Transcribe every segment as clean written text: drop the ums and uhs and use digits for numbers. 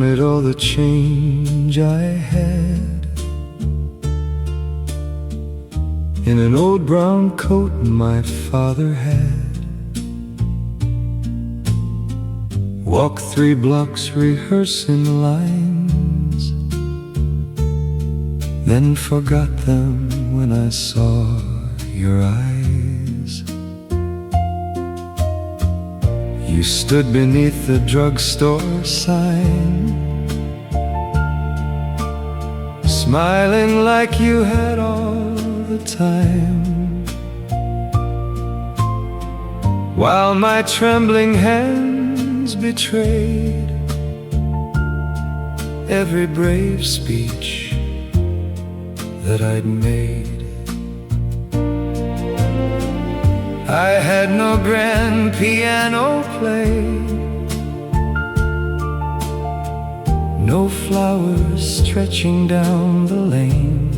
Amid all the change I had, in an old brown coat my father had, walked 3 blocks rehearsing lines, then forgot them when I saw your eyes. You stood beneath the drugstore sign, smiling like you had all the time, while my trembling hands betrayed every brave speech that I'd made. I had no grand piano play, no flowers stretching down the lane,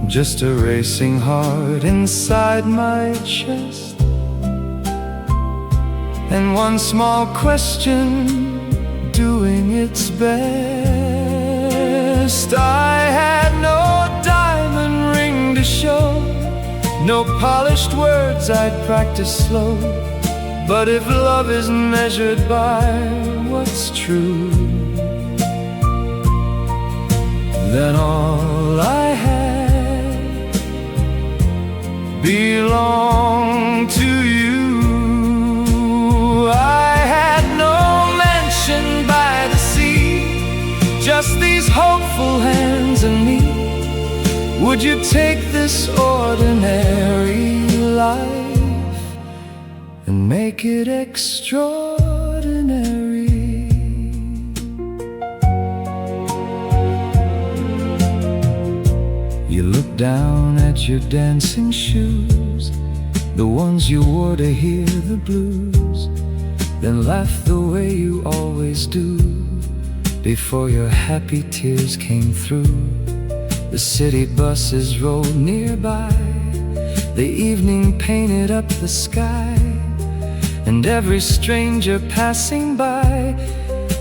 just a racing heart inside my chest, and one small question doing its best. I had no diamond ring to show, no polished words I'd practice slow, but if love is measured by what's true, then all I had belonged to you. I had no mansion by the sea, just these hopeful hands and me. Would you take this ordinary life and make it extraordinary? You look down at your dancing shoes, the ones you wore to hear the blues, then laugh the way you always do before your happy tears came through. The city buses rolled nearby, the evening painted up the sky, and every stranger passing by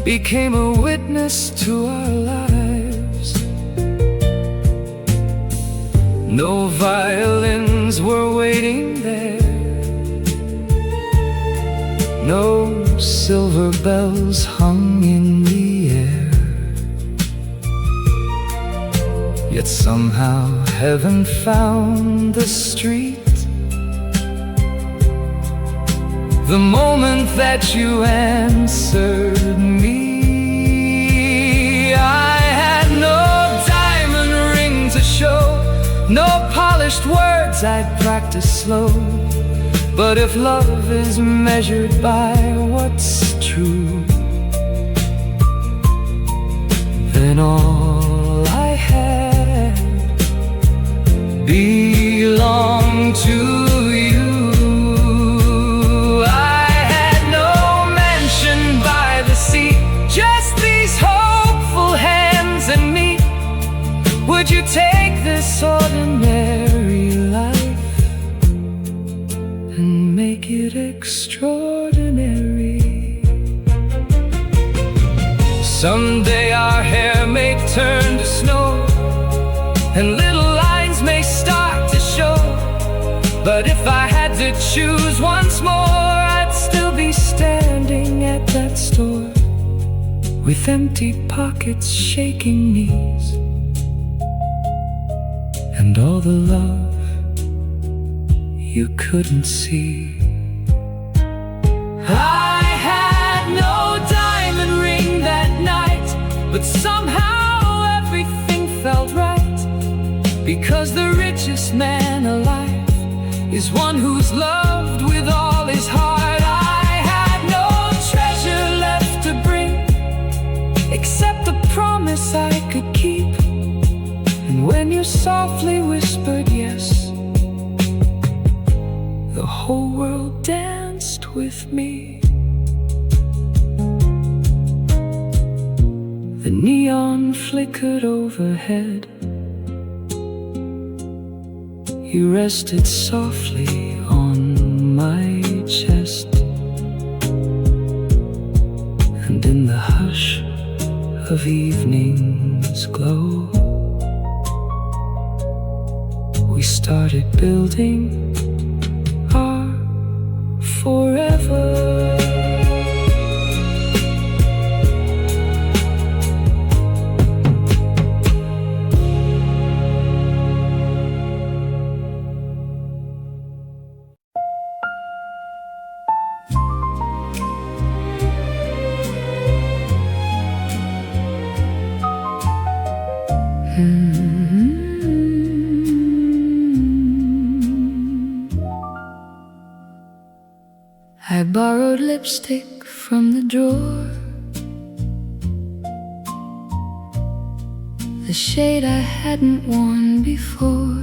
became a witness to our lives. No violins were waiting there, no silver bells hung in the air, yet somehow heaven found the street the moment that you answered me. I had no diamond ring to show, no polished words I'd practice slow, but if love is measured by what's true, then all I had belonged to you. I had no mansion by the sea, just these hopeful hands and me. Would you take this ordinary life and make it extraordinary? Someday our hair may turn to snow, and little lines may start to show, but if I had to choose once more, I'd still be standing at that store with empty pockets, shaking knees, and all the love you couldn't see. I had no diamond ring that night, but somehow everything felt right, because the richest man alive is one who's loved with all his heart. I had no treasure left to bring except the promise I could keep, and when you softly whispered yes, the whole world danced with me. The neon flickered overhead, you rested softly on my chest, and And in the hush of evening's glow, we started building our forever. I borrowed lipstick from the drawer, the shade I hadn't worn before.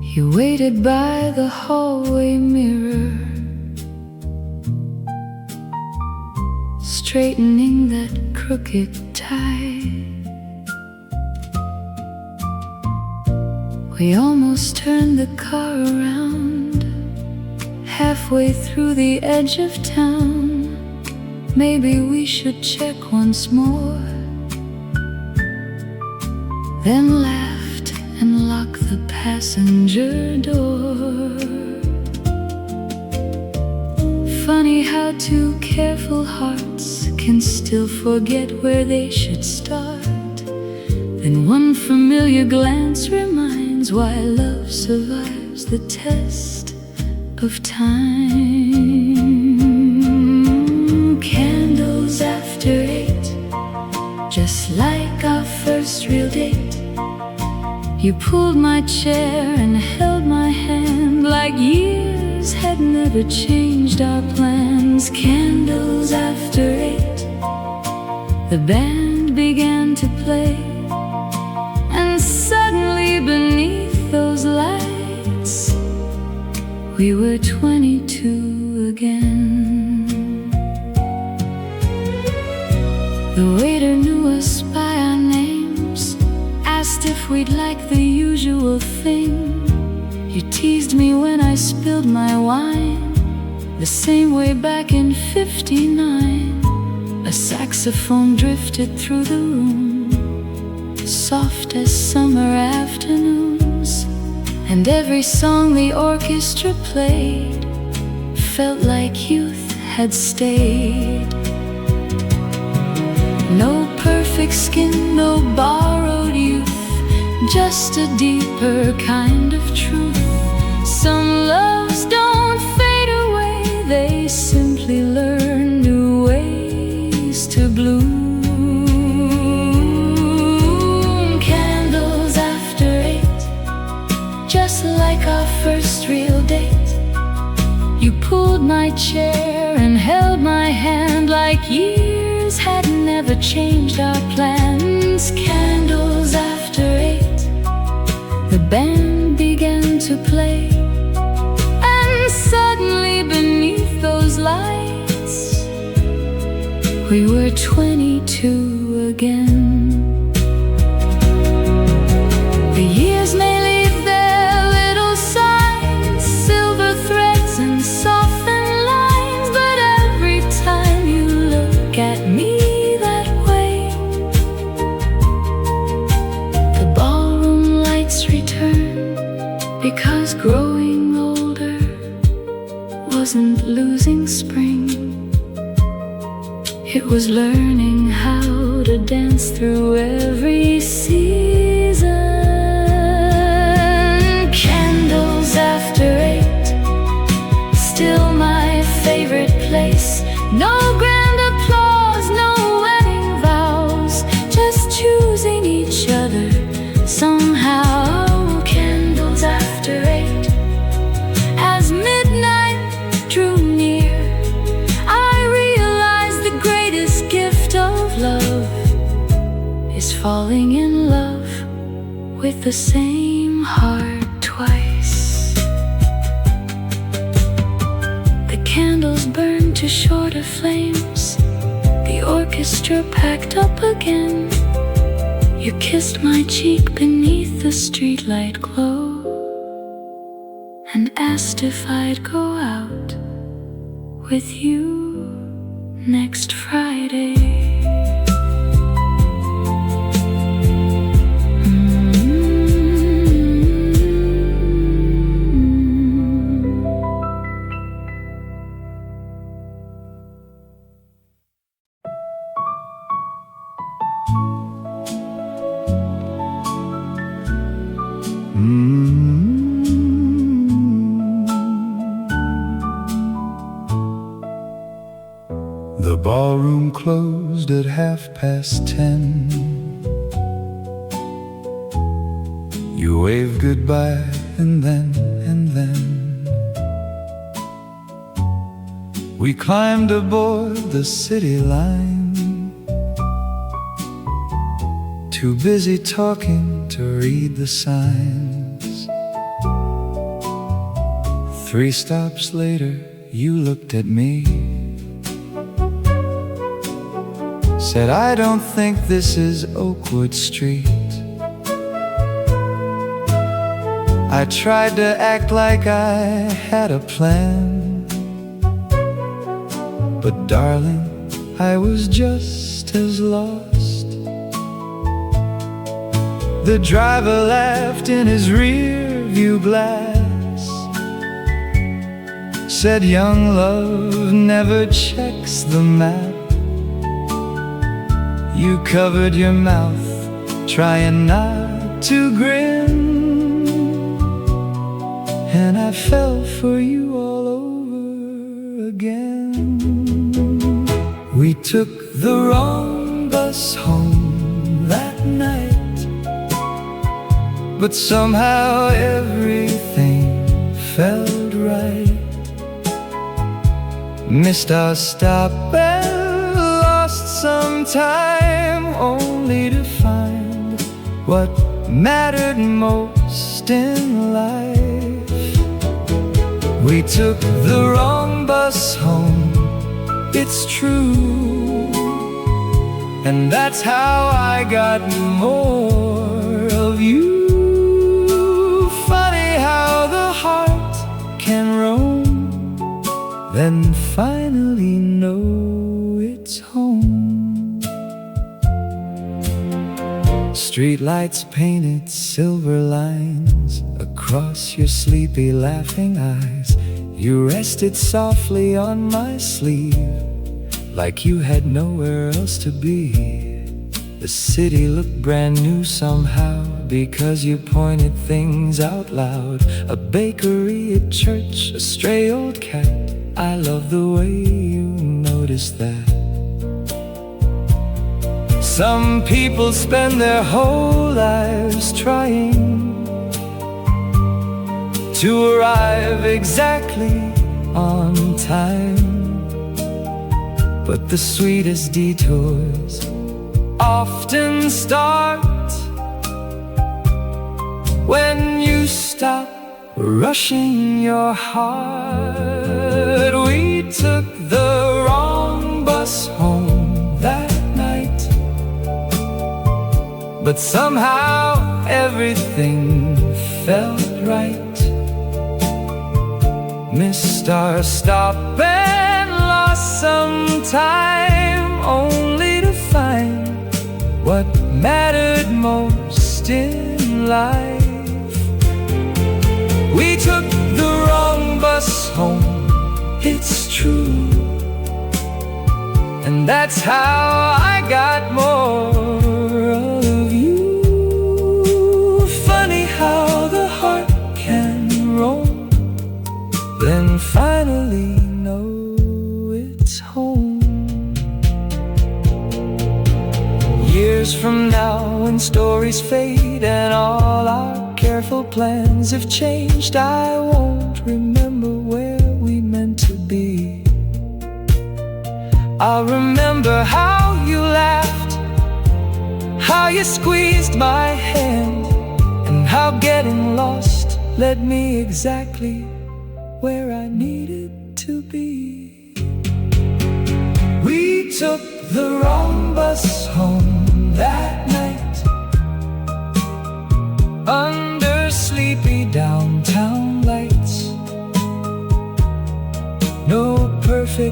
You waited by the hallway mirror, straightening that crooked tie. We almost turned the car around, halfway through the edge of town. Maybe we should check once more. Then laughed and locked the passenger door. Funny how two careful hearts can still forget where they should start. Then one familiar glance reminds why love survives the test of time. Candles after 8, just like our first real date. You pulled my chair and held my hand like years had never changed our plans. Candles after 8, the band began to play, and suddenly beneath those lights we were 22 again. The waiter knew us by our names, asked if we'd like the usual thing. You teased me when I spilled my wine, the same way back in '59. A saxophone drifted through the room, soft as summer afternoons, and every song the orchestra played felt like youth had stayed. No perfect skin, no borrowed youth, just a deeper kind of truth. Some loves don't fade away, they simply learn new ways to bloom. Candles after 8, just like our first real date. You pulled my chair and held my hand like years had never changed our plans. Candles after 8, the band began to play, and suddenly beneath those lights we were 22 again. The years may leave their little signs, silver threads and softened lines, but every time you look at me that way, the ballroom lights return, because growing older wasn't losing spring, it was learning how to dance through every season. Candles after 8, still my favorite place. No grand applause, no wedding vows, just choosing each other somehow. Candles after 8, as midnight drew near, I realized the greatest gift of love is falling in love with the same heart twice. The candles burned to shorter flames, the orchestra packed up again. You kissed my cheek beneath the streetlight glow, and asked if I'd go out with you next Friday. The ballroom closed at 10:30. You waved goodbye and then we climbed aboard the city line. Too busy talking to read the signs. 3 stops later, you looked at me, said, I don't think this is Oakwood Street. I tried to act like I had a plan, but darling, I was just as lost. The driver laughed in his rear view glass, said young love never checks the map. You covered your mouth, trying not to grin, and I fell for you all over again. We took the wrong bus home that night, but somehow everything felt right. Missed our stop and lost some time, only to find what mattered most in life. We took the wrong bus home, it's true, and that's how I got more of you. Funny how the heart can roam, then finally know it's home. Streetlights painted silver lines across your sleepy laughing eyes. You rested softly on my sleeve, like you had nowhere else to be. The city looked brand new somehow, because you pointed things out loud. A bakery, a church, a stray old cat. I love the way you noticed that. Some people spend their whole lives trying to arrive exactly on time, but the sweetest detours often start when you stop rushing your heart. We took the wrong bus home that night, but somehow everything felt right. Missed our stop and lost some time, only to find what mattered most in life. We took the wrong bus home, it's true, and that's how I got more of you. Funny how the heart can roam, then finally know it's home. Years from now, when stories fade and all our careful plans have changed, I won't remember where we meant to be. I'll remember how you laughed, how you squeezed my hand, and how getting lost led me exactly where I needed to be. We took the wrong bus home that night, under sleepy downtown lights. No perfect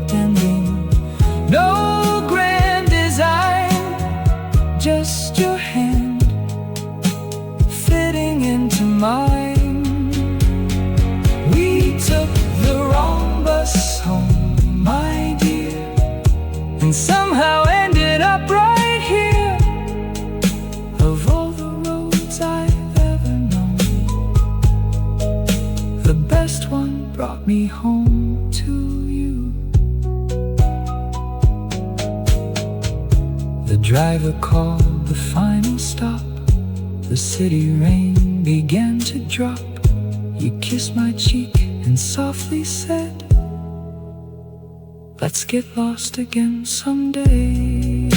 and somehow ended up right here. Of all the roads I've ever known, the best one brought me home to you. The driver called the final stop. The city rain began to drop. You kissed my cheek and softly said, let's get lost again someday.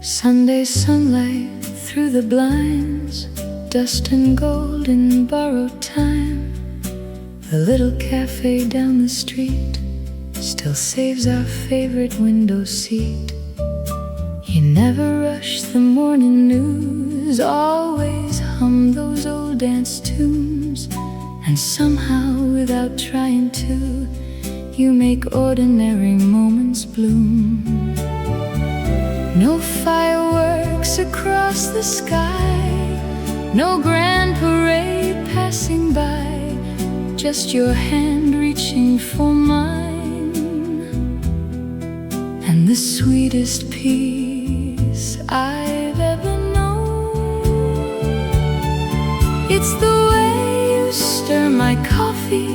Sunday sunlight through the blinds, dust and gold in borrowed time. The little cafe down the street still saves our favorite window seat. You never rush the morning news, always hum those old dance tunes. And somehow, without trying to, you make ordinary moments bloom. No fireworks across the sky, no grand parade passing by, just your hand reaching for mine. And the sweetest peace I've ever known, it's the way you stir my coffee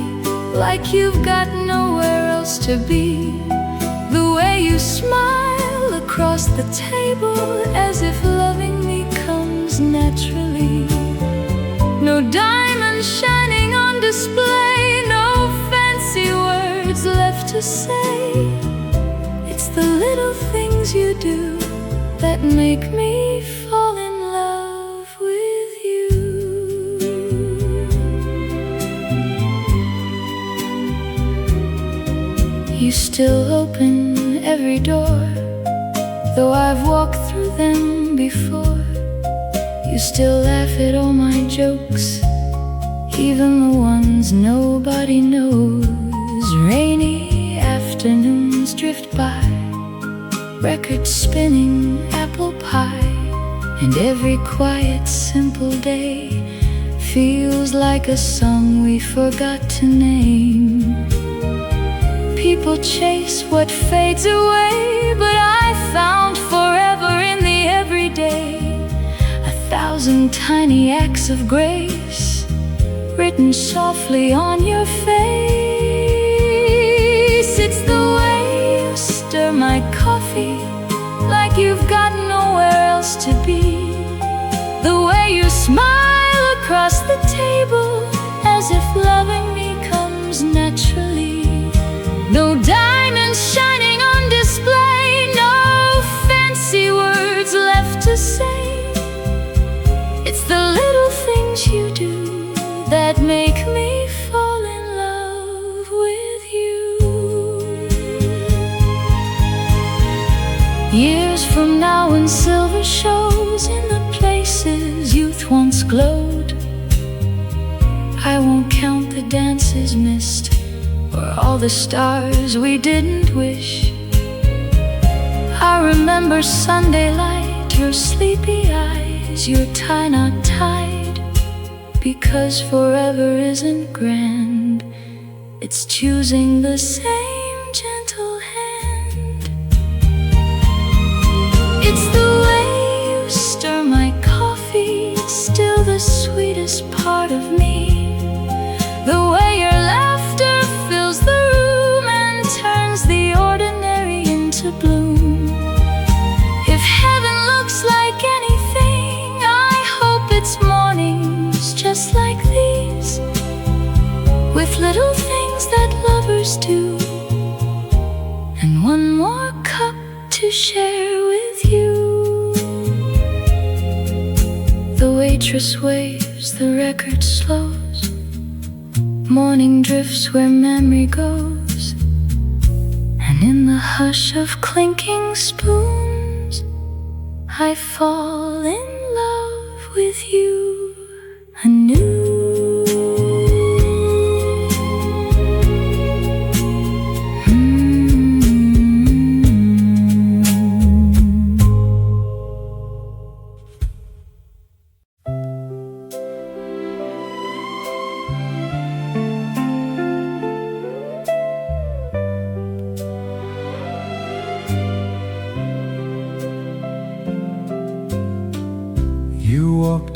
like you've got nowhere else to be. The way you smile across the table as if loving me comes naturally. No diamonds shining on display, no fancy words left to say. It's the little things you do that make me fall in love with you. You still open every door, though I've walked through them before. You still laugh at all my jokes, even the ones nobody knows. Rainy afternoons drift by, records spinning, apple pie, and every quiet, simple day feels like a song we forgot to name. People chase what fades away, but I found forever in the everyday. 1,000 tiny acts of grace written softly on your face. It's the way you stir my coffee like you've got nowhere else to be. The way you smile across the table as if loving me comes naturally. No diamonds shining on display, no fancy words left to say. It's the little things you do that make me fall in love with you. Years from now when silver shows in the places youth once glowed, I won't count the dances missed or all the stars we didn't wish. I remember Sunday light, your sleepy eyes, your tie not tied, because forever isn't grand, it's choosing the same gentle hand. It's the way you stir my coffee, still the sweetest part of me. The way your laughter fills the room and turns the ordinary into bloom. If heaven looks like anything, I hope it's mornings just like these, with little things that lovers do, and one more cup to share with you. The waitress waves, the record slows, morning drifts where memory goes, and in the hush of clinking spoons, I fall in love with you anew.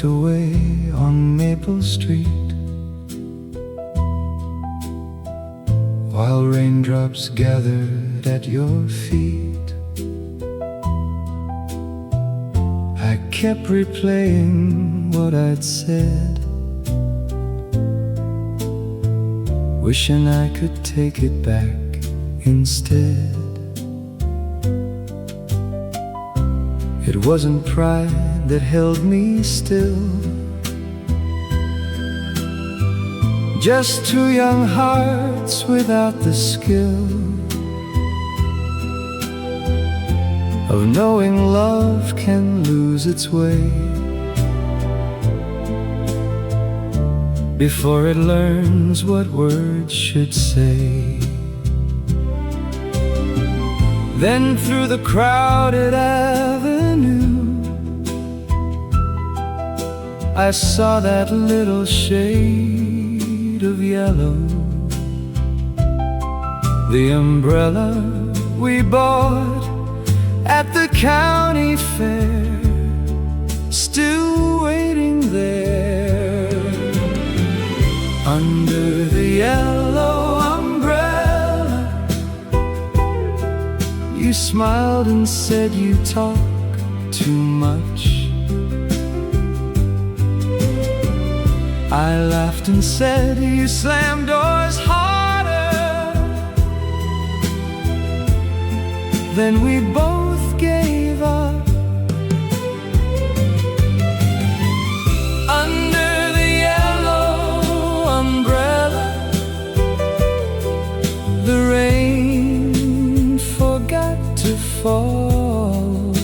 tucked away on Maple Street, while raindrops gathered at your feet. I kept replaying what I'd said, wishing I could take it back instead. It wasn't pride that held me still, just two young hearts without the skill of knowing love can lose its way before it learns what words should say. Then through the crowded avenue, I saw that little shade of yellow, the umbrella we bought at the county fair, still waiting there under the yellow umbrella. You smiled and said you talk too much. I laughed and said you slam doors harder. Then we both gave up under the yellow umbrella. The rain forgot to fall,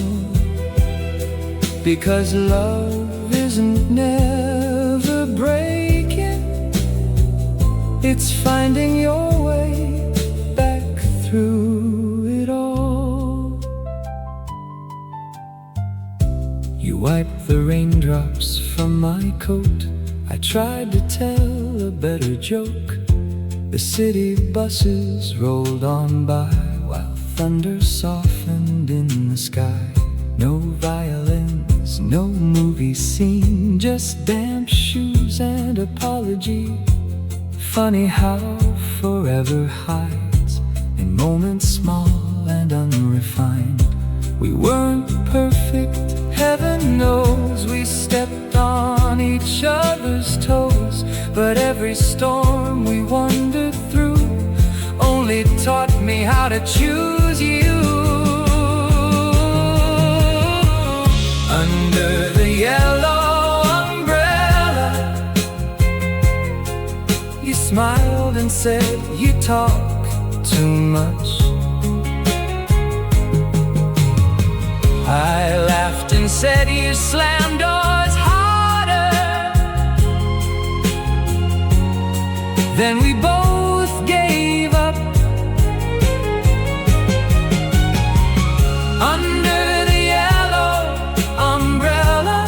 because love isn't never breaking, it's finding your way back through it all. You wiped the raindrops from my coat. I tried to tell a better joke. The city buses rolled on by while thunder softened in the sky. No violins, no movie scene, just damp shoes and apology. Funny how forever hides in moments small and unrefined. We weren't perfect, heaven knows. We stepped on each other's toes, but every storm we wandered through only taught me how to choose you. Under the yellow umbrella, you smiled and said you talk too much. I laughed and said you slam doors harder. Then we both gave up under the yellow umbrella.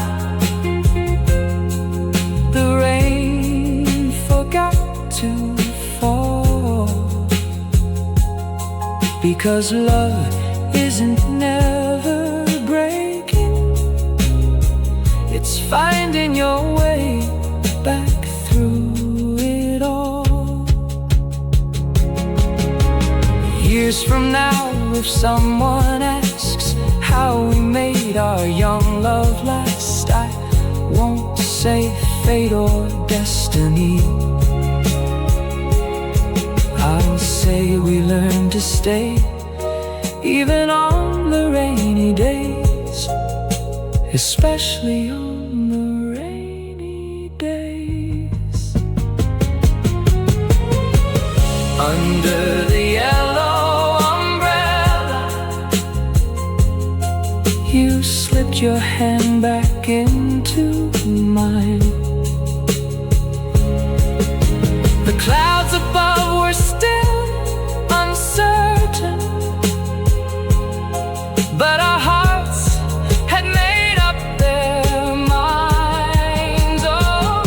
The rain forgot to fall, because love isn't never breaking, it's finding your way back through it all. Years from now, if someone asks how we made our young love last, I won't say fate or destiny. I'll say we learned to stay, even on the rainy days, especially on the rainy days. Under the yellow umbrella, you slipped your hand back into mine. The clouds above were still uncertain, but our hearts had made up their minds. Oh,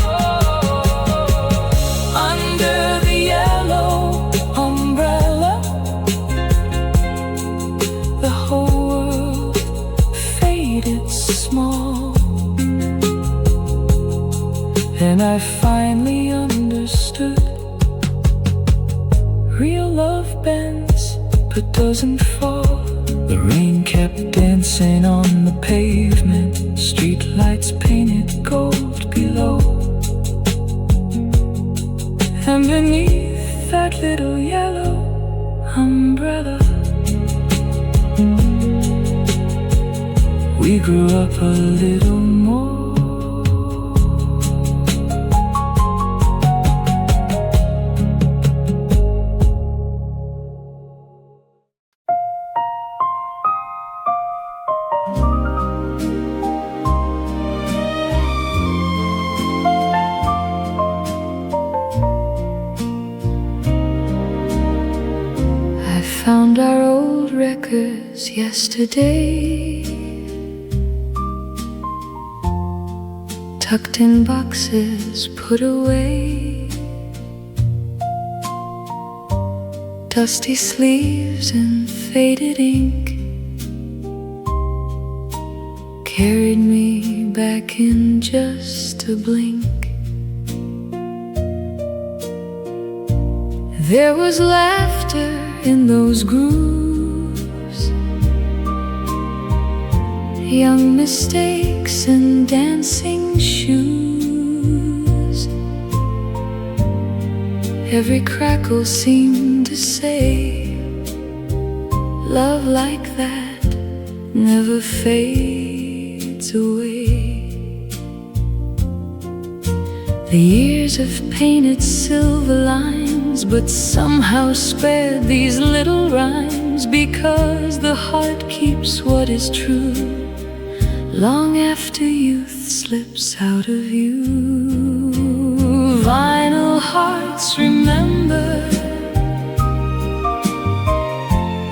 under the yellow umbrella, the whole world faded small. I finally understood, real love bends but doesn't fall. The rain kept dancing on the pavement, streetlights painted gold below. And beneath that little yellow umbrella, we grew up a little more. Found our old records yesterday, tucked in boxes put away, dusty sleeves and faded ink carried me back in just a blink. There was laughter in those grooves, young mistakes and dancing shoes. Every crackle seemed to say, love like that never fades away. The years have painted silver lines, but somehow spared these little rhymes, because the heart keeps what is true long after youth slips out of view. Vinyl hearts remember,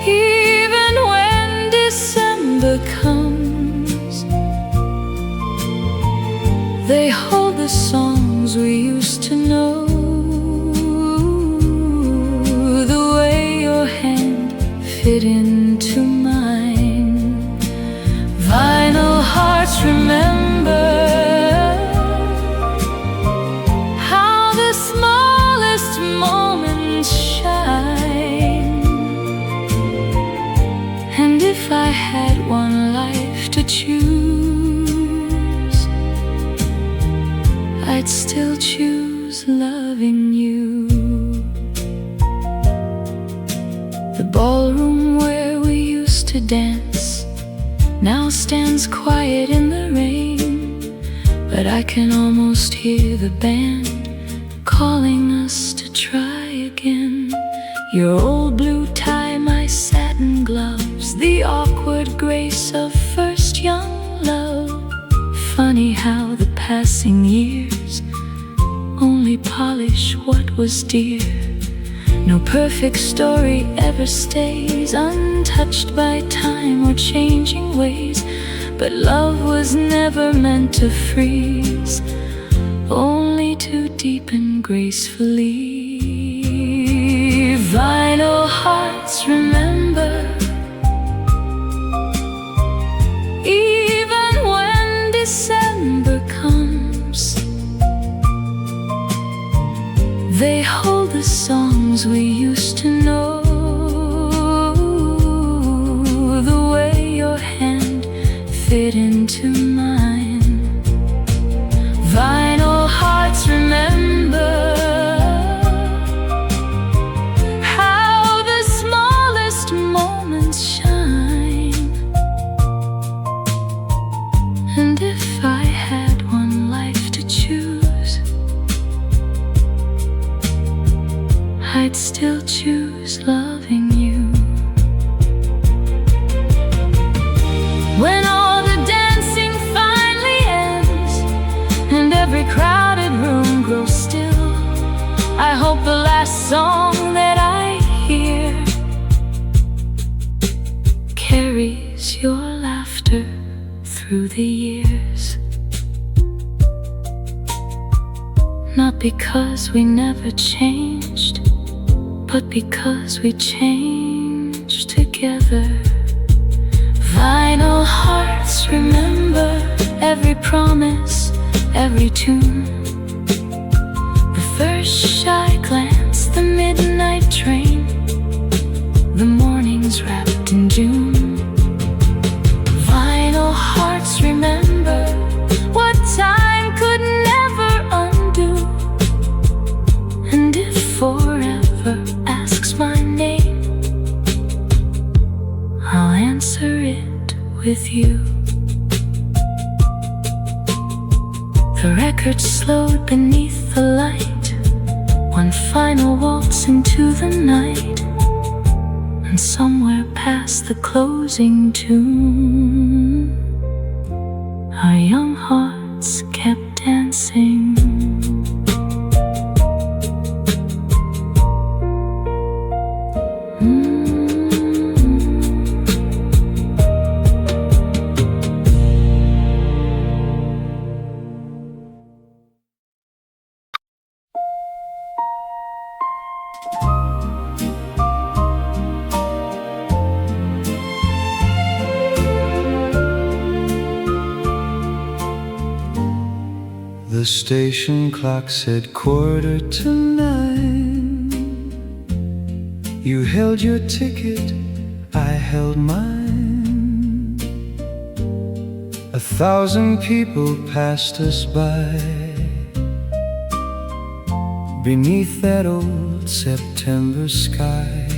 even when December comes. They hold the songs we used to know, fit into mine. Vinyl hearts remember how the smallest moments shine. And if I had one life to choose, I'd still choose loving you. The ballroom where we used to dance now stands quiet in the rain, but I can almost hear the band calling us to try again. Your old blue tie, my satin gloves, the awkward grace of first young love. Funny how the passing years only polish what was dear. No perfect story ever stays untouched by time or changing ways, but love was never meant to freeze, only to deepen gracefully. Vinyl hearts remember, even when December comes. They hold the songs we used to know, the way your hand fit into mine. Vinyl hearts remember how the smallest moments shine. And if I had one life to choose, I'd still choose loving you. When all the dancing finally ends and every crowded room grows still, I hope the last song that I hear carries your laughter through the years. Not because we never changed, but because we changed together. Vinyl hearts remember every promise, every tune, first shy glance, the midnight train, the mornings wrapped in June. Final hearts remember what time could never undo. And if forever asks my name, I'll answer it with you. The record slowed beneath the light, one final waltz into the night, and somewhere past the closing tune, our young hearts kept dancing. The station clock said 9:15. You held your ticket, I held mine. 1,000 people passed us by beneath that old September sky.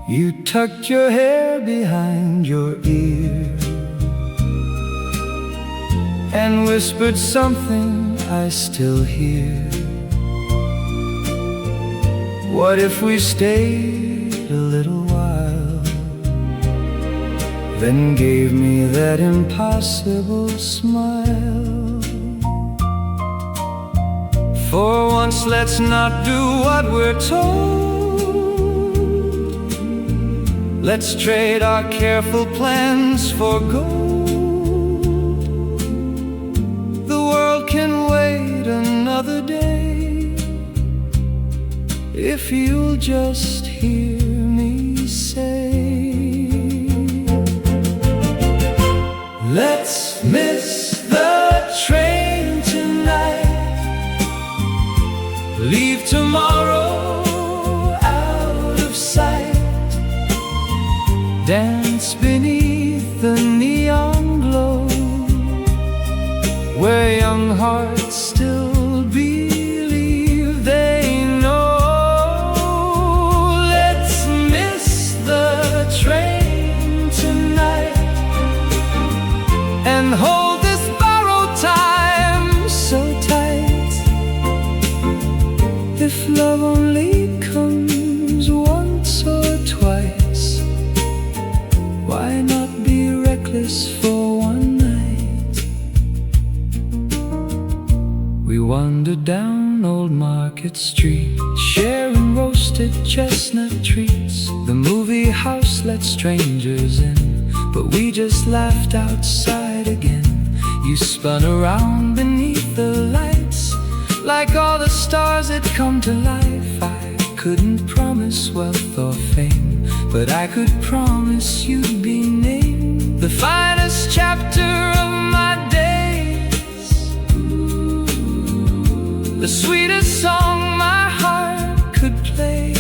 You tucked your hair behind your ear and whispered something I still hear. What if we stayed a little while? Then gave me that impossible smile. For once let's not do what we're told. Let's trade our careful plans for gold. Can wait another day if you'll just hear me say, let's miss the train tonight, leave tomorrow out of sight, dance beneath the neon glow where young hearts still believe they know. Let's miss the train tonight and hold this borrowed time so tight. If love only comes once or twice, why not be reckless for one night? We wandered down Old Market Street, sharing roasted chestnut treats. The movie house let strangers in, but we just laughed outside again. You spun around beneath the lights like all the stars had come to life. I couldn't promise wealth or fame, but I could promise you'd be named the finest chapter of my days, the sweetest song my heart could play.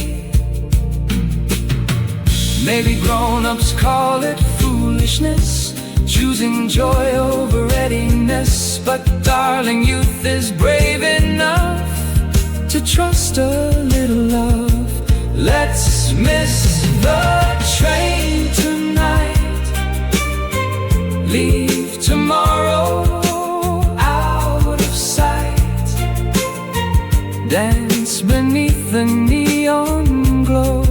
Maybe grown-ups call it foolishness, choosing joy over readiness, but darling, youth is brave enough to trust a little love. Let's miss the train tonight, leave tomorrow out of sight, dance beneath the neon glow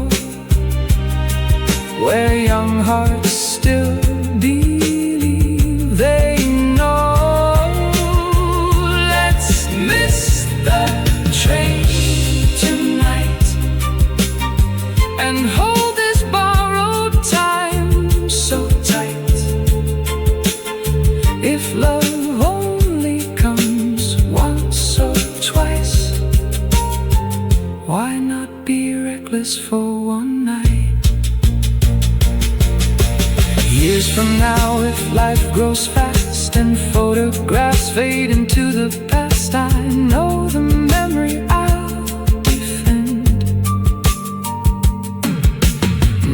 where young hearts still believe they know. Let's miss the train tonight and hold this borrowed time so tight. If love only comes once or twice, why not be reckless for one night? Years from now, if life grows fast and photographs fade into the past, I know the memory I'll defend.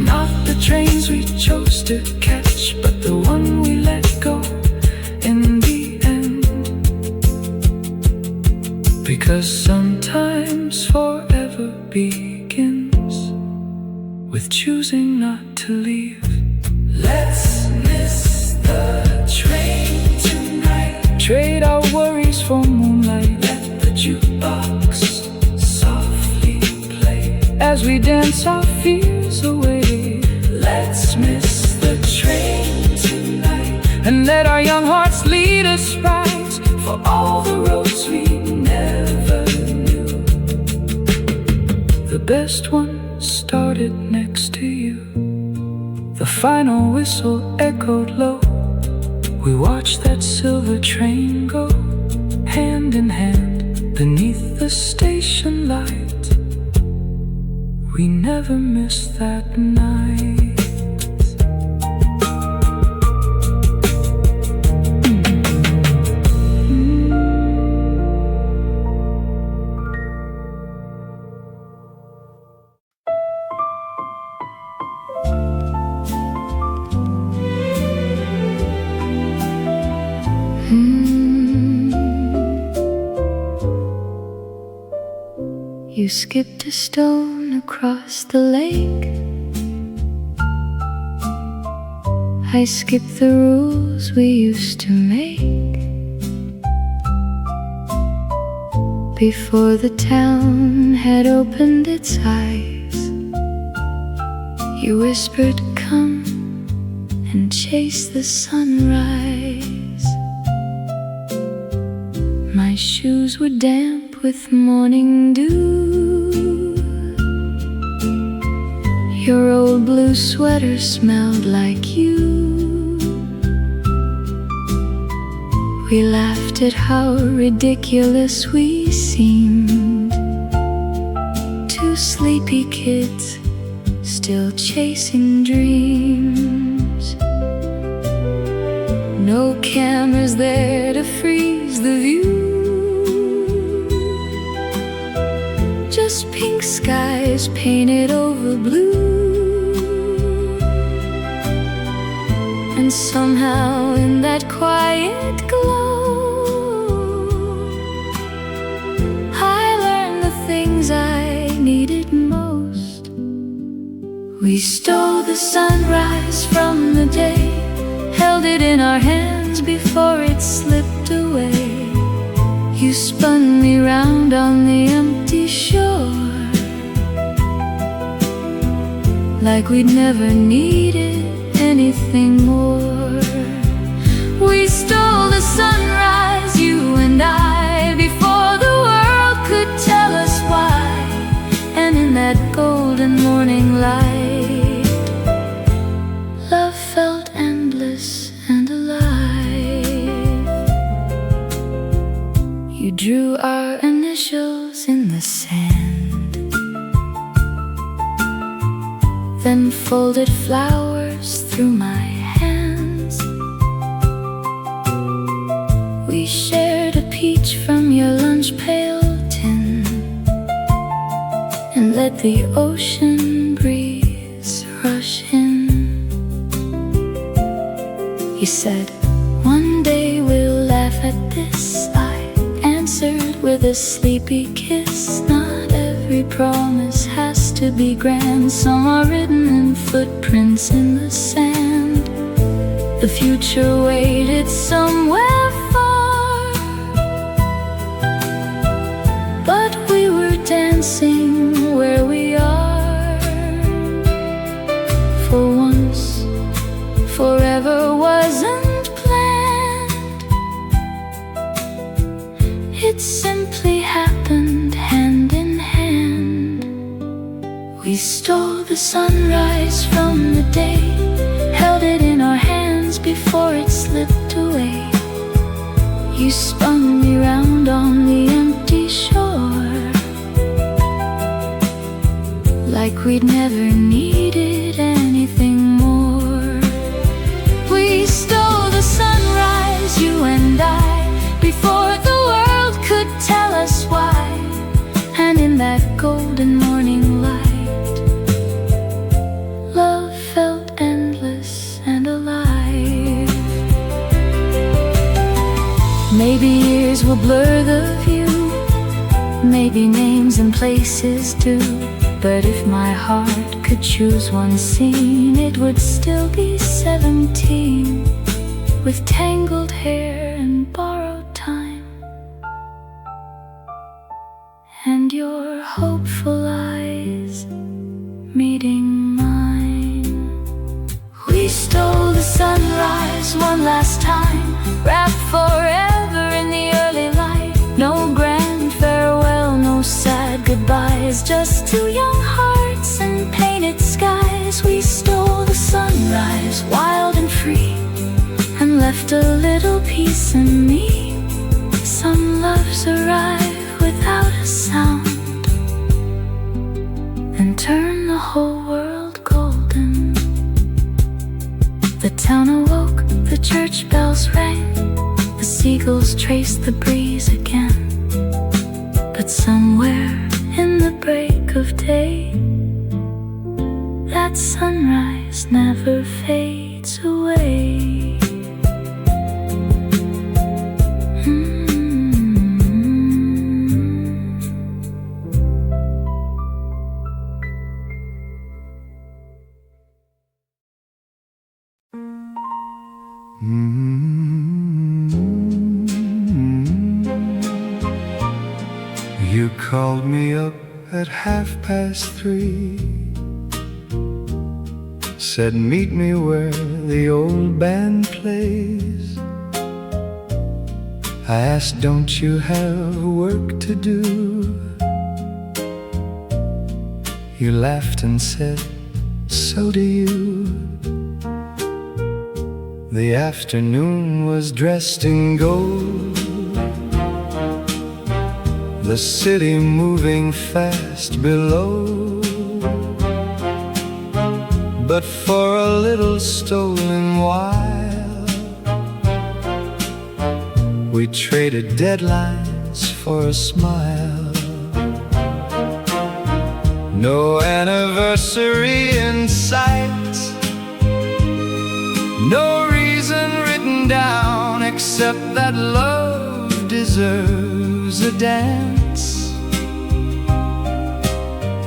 Not the trains we chose to catch, but the one we let go in the end. Because sometimes forever begins with choosing not to leave. Let's miss the train tonight. Trade our worries for moonlight. Let the jukebox softly play as we dance our fears away. Let's miss the train tonight and let our young hearts lead us right for all the roads we never knew. The best one started next to you. The final whistle echoed low. We watched that silver train go hand in hand beneath the station light. We never missed that night. You skipped a stone across the lake. I skipped the rules we used to make. Before the town had opened its eyes, you whispered, "Come and chase the sunrise." My shoes were damp with morning dew. Your old blue sweater smelled like you. We laughed at how ridiculous we seemed. Two sleepy kids still chasing dreams. No cameras there to freeze the view. Just pink skies painted over blue. And somehow in that quiet glow, I learned the things I needed most. We stole the sunrise from the day, held it in our hands before it slipped away. You spun me round on the empty shore, like we'd never needed anything more. We stole the sunrise, you and I, before the world could tell us why. And in that golden morning light, love felt endless and alive. You drew our initials in the sand, then folded flowers through my hands. We shared a peach from your lunch pail tin, and let the ocean breeze rush in. You said, "One day we'll laugh at this." I answered with a sleepy kiss. Not every promise has to be grand. Some are written in footprints in the sand. The future waited somewhere far, but we were dancing where we are. For once, forever wasn't planned. It simply happened hand in hand. We stole the sunrise from the day, held it in our hands before it slipped away. You spun me round on the empty shore, like we'd never needed anything more. We stole the sunrise, you and I, before the world could tell us will blur the view. Maybe names and places do, but if my heart could choose one scene, it would still be 17, with tangled hair and borrowed time, and your hopeful eyes meeting mine. We stole the sunrise one last time, wrapped forever in the early light. No grand farewell, no sad goodbyes, just two young hearts and painted skies. We stole the sunrise, wild and free, and left a little piece in me. Some loves arrive without a sound and turn the whole world golden. The town awoke, the church bells rang, the seagulls traced the breeze again. But somewhere in the break of day, that sunrise never fades away. You called me up at 3:30, said meet me where the old band plays. I asked, don't you have work to do? You laughed and said, so do you. The afternoon was dressed in gold, the city moving fast below. But for a little stolen while, we traded deadlines for a smile. No anniversary in sight, no reason written down except that love deserves a dance,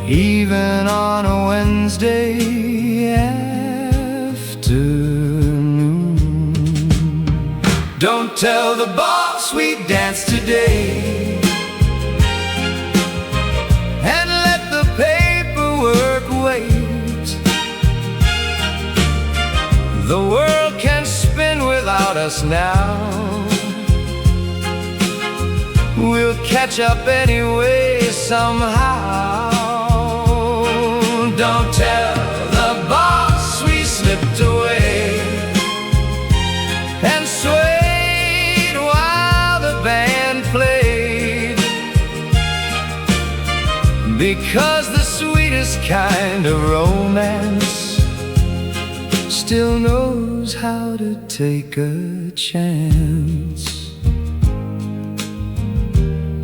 even on a Wednesday afternoon. Don't tell the boss we danced today, and let the paperwork wait. The world can spin without us now, we'll catch up anyway somehow. Don't tell the boss we slipped away and swayed while the band played, because the sweetest kind of romance still knows how to take a chance.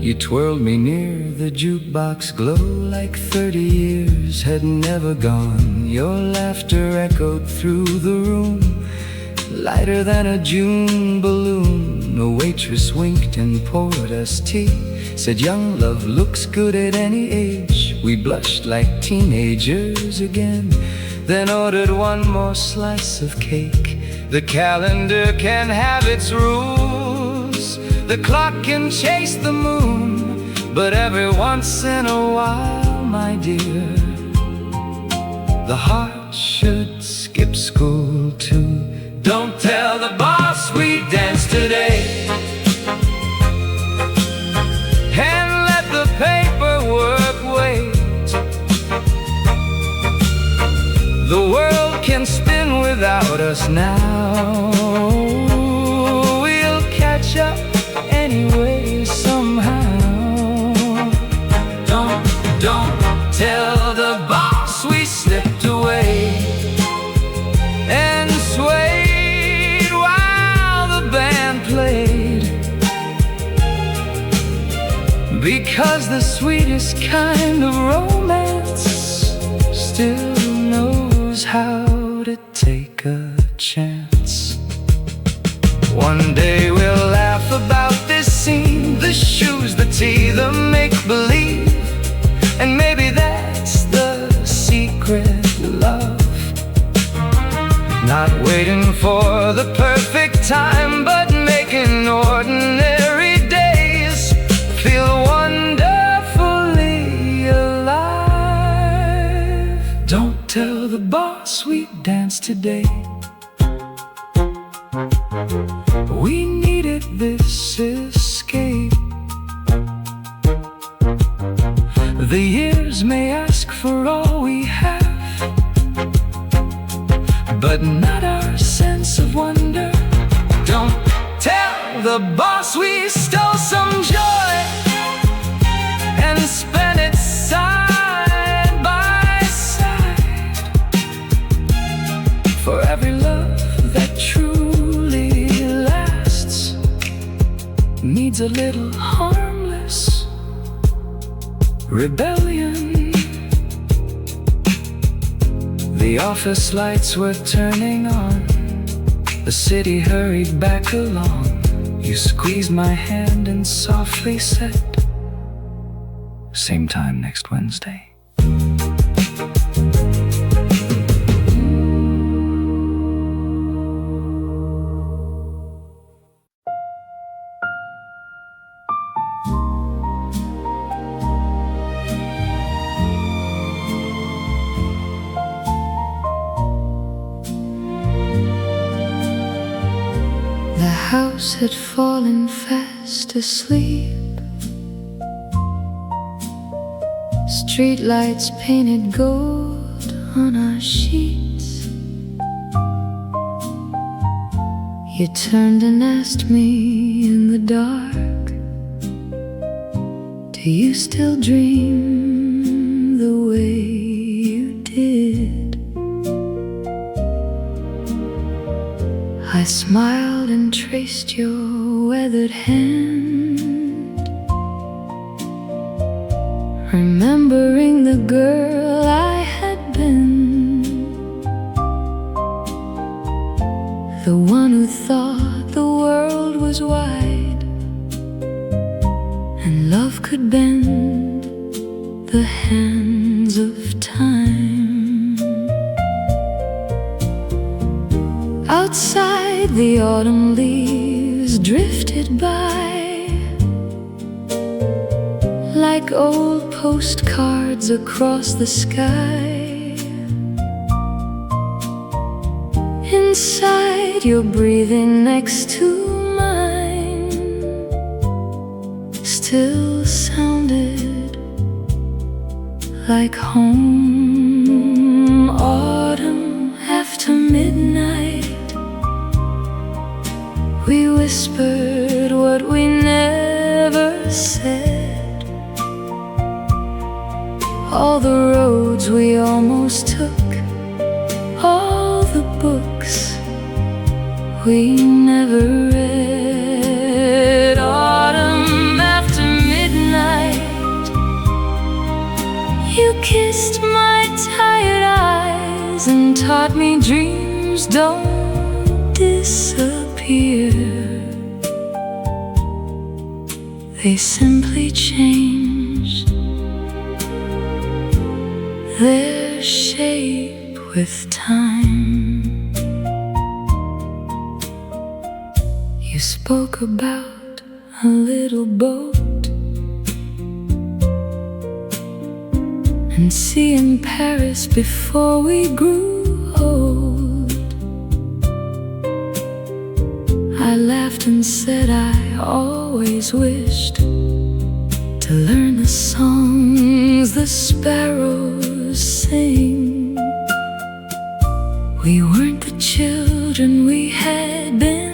You twirled me near the jukebox glow, like 30 years had never gone. Your laughter echoed through the room, lighter than a June balloon. A waitress winked and poured us tea, said young love looks good at any age. We blushed like teenagers again, then ordered one more slice of cake. The calendar can have its rules, the clock can chase the moon, but every once in a while, my dear, the heart should skip school too. Don't tell the boss we danced today, and let the paperwork wait. The world can spin without us now, we'll catch up anyway somehow. Don't tell the boss we slipped away and swayed while the band played, because the sweetest kind of romance still knows how to take a chance. One day we'll laugh about this scene, the shoes, the tea, the make-believe. And maybe that's the secret, love. Not waiting for the perfect time, but making ordinary days feel wonderfully alive. Don't tell the boss we danced today. We needed this escape. The years may ask for all we have, but not our sense of wonder. Don't tell the boss we stole some joy and spent it side by side. For every love that truly lasts needs a little harmless rebellion. The office lights were turning on. The city hurried back along. You squeezed my hand and softly said, same time next Wednesday. The house had fallen fast asleep. Streetlights painted gold on our sheets. You turned and asked me in the dark, do you still dream the way you did? I smiled and traced your weathered hand, remembering the girl I had been, the one who thought the world was wide and love could bend the hands of time. Outside, the autumn leaves drifted by like old postcards across the sky. Inside, your breathing next to mine still sounded like home. Autumn after midnight, we whispered what we never said. All the roads we almost took, all the books we never read. Autumn after midnight, you kissed my tired eyes and taught me dreams don't disappear. They simply changed their shape with time. You spoke about a little boat and seeing Paris before we grew old. I laughed and said I always wished to learn the songs the sparrows sing. We weren't the children we had been,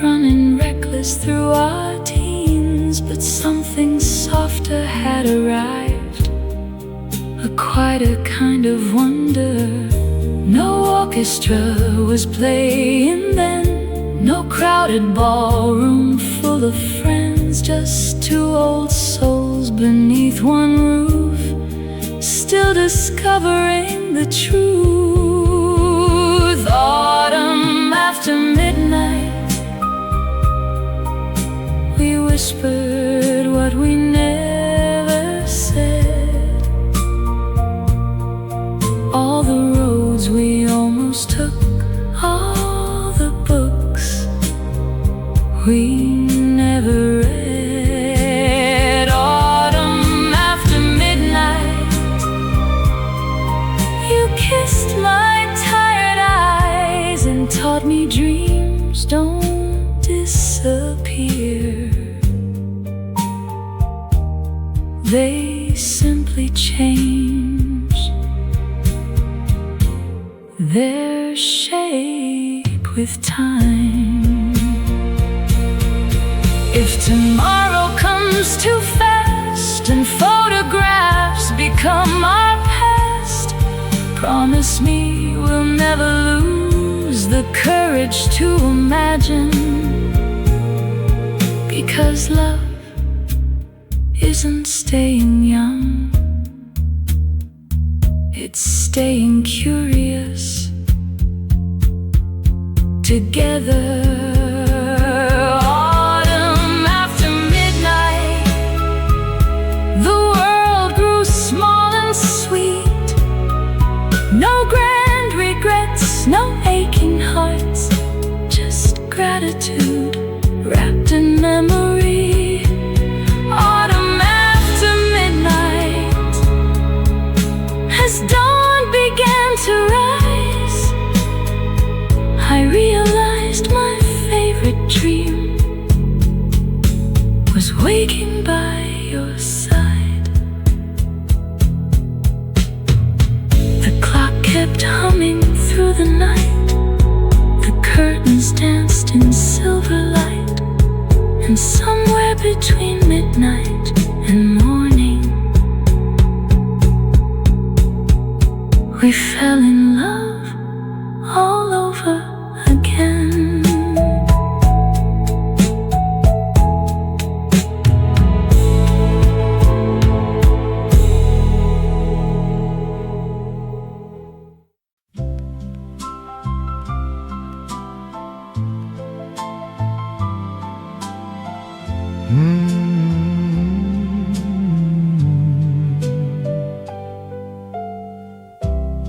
running reckless through our teens, but something softer had arrived, a quieter kind of wonder. No orchestra was playing then, no crowded ballroom full of friends, just two old souls beneath one roof, still discovering the truth. Autumn after midnight, we they simply change their shape with time. If tomorrow comes too fast and photographs become our past, promise me we'll never lose the courage to imagine. Because love isn't staying young, it's staying curious together. Autumn after midnight, the world grew small and sweet. No grand regrets, no aching hearts, just gratitude wrapped in memory. Autumn after midnight, as dawn began to rise, I realized my favorite dream was waking by your side. The clock kept humming through the night, the curtains danced in silver light, and somewhere between midnight and morning, we fell in love all over again.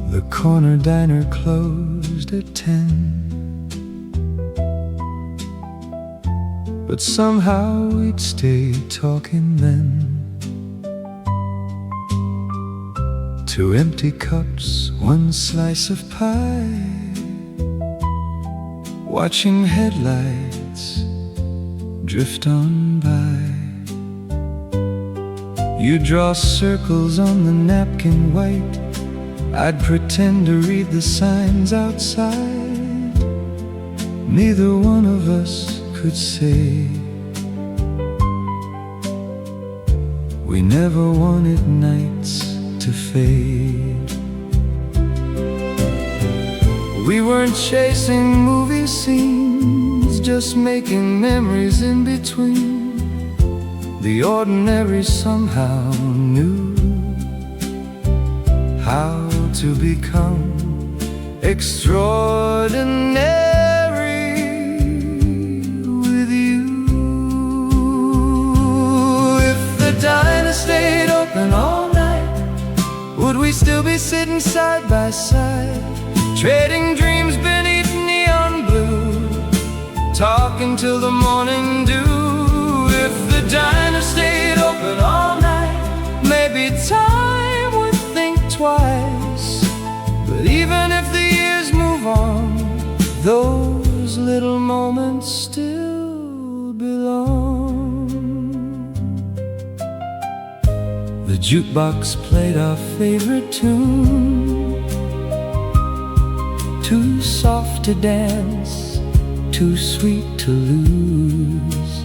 The corner diner closed at 10, but somehow we'd stay talking then. 2 empty cups, 1 slice of pie, watching headlights drift on by. You draw circles on the napkin white, I'd pretend to read the signs outside. Neither one of us could say we never wanted nights to fade. We weren't chasing movie scenes, just making memories in between. The ordinary somehow knew how to become extraordinary with you. If the diner stayed open all night, would we still be sitting side by side, trading dreams beneath neon blue, talking till the morning dew? If the diner stayed open all night, maybe time would think twice. But even if the years move on, those little moments still belong. The jukebox played our favorite tune, too soft to dance, too sweet to lose.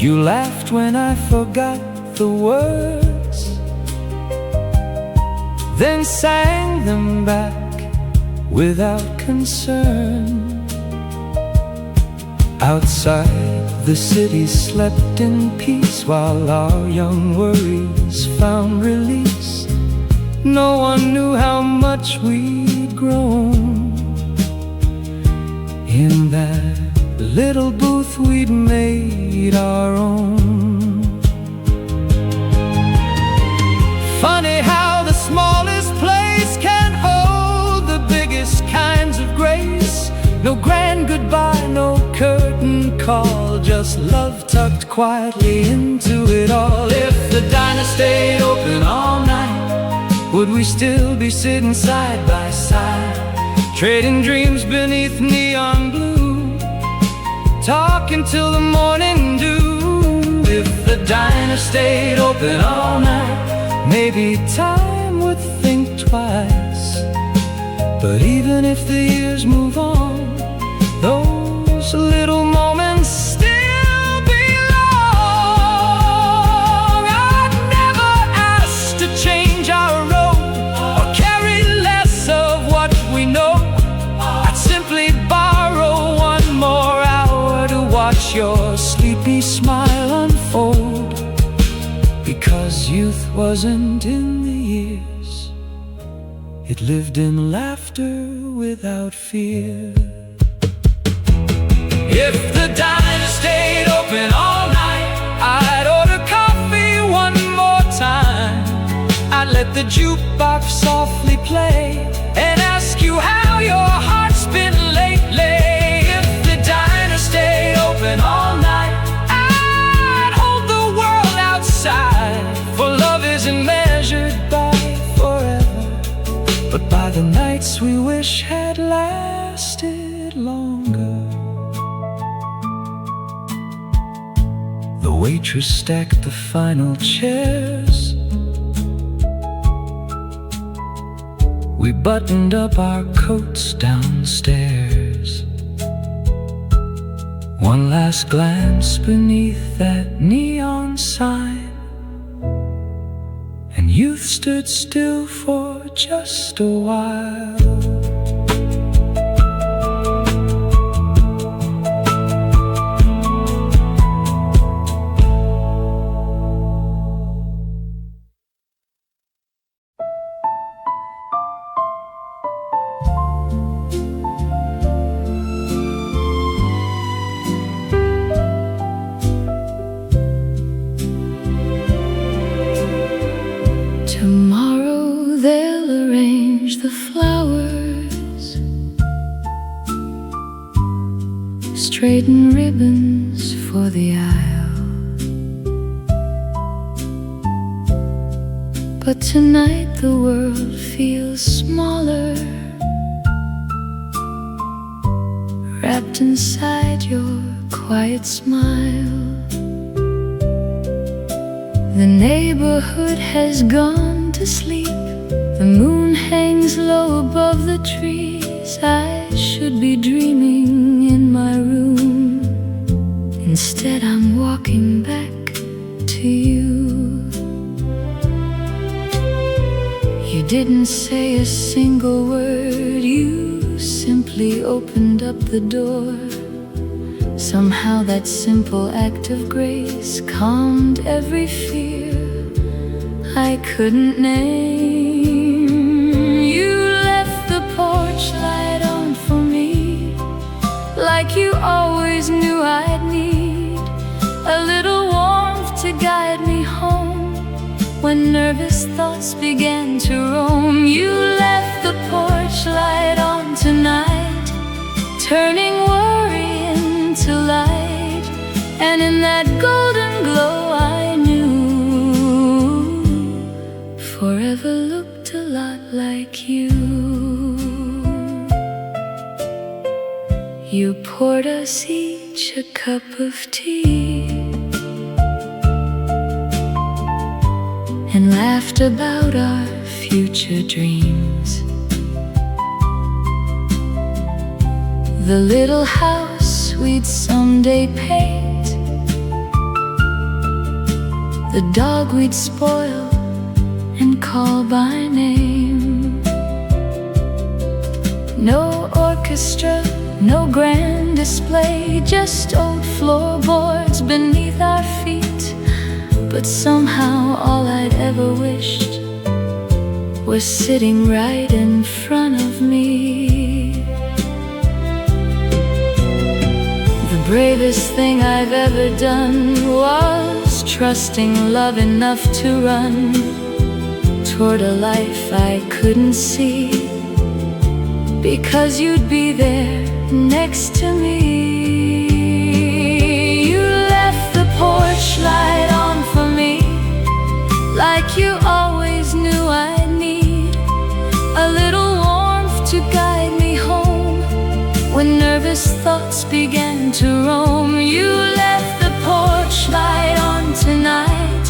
You laughed when I forgot the words, then sang them back without concern. Outside, the city slept in peace while our young worries found release. No one knew how much we'd grown in that little booth we'd made our own. Funny how the smallest place can hold the biggest kinds of grace. No grand goodbye, no curtain call, just love tucked quietly into it all. If the diner stayed open all night, would we still be sitting side by side, trading dreams beneath neon blue, talking till the morning dew? If the diner diner stayed open all night, maybe time would think twice. But even if the years move on, those little moments still belong. I'd never ask to change our road or carry less of what we know. I'd simply borrow one more hour to watch your sleepy smile unfold. Because youth wasn't in the years, it lived in laughter without fear. If the diner stayed open all night, I'd order coffee one more time. I'd let the jukebox softly play and ask you how your heart's been lately. If the diner stayed open all night, I'd hold the world outside. For love isn't measured by forever, but by the nights we wish had lasted longer. The waitress stacked the final chairs. We buttoned up our coats downstairs. One last glance beneath that neon sign, and youth stood still for just a while. Tomorrow they'll arrange the flowers, straighten ribbons for the aisle. But tonight the world feels smaller, wrapped inside your quiet smile. The neighborhood has gone to sleep. The moon hangs low above the trees. I should be dreaming in my room. Instead I'm walking back to you. You didn't say a single word. You simply opened up the door. Somehow that simple act of grace calmed every fear I couldn't name. You left the porch light on for me, like you always knew I'd need a little warmth to guide me home when nervous thoughts began to roam. You left the porch light on tonight, turning worry into light, and in that golden glow I knew forever looked a lot like you. You poured us each a cup of tea and laughed about our future dreams. The little house we'd someday paint, the dog we'd spoil and call by name. No orchestra, no grand display, just old floorboards beneath our feet. But somehow all I'd ever wished was sitting right in front of me. The bravest thing I've ever done was trusting love enough to run toward a life I couldn't see, because you'd be there next to me. You left the porch light on for me, like you always knew I'd need a little warmth to guide me home when nervous thoughts began to roam. You left the porch light on tonight,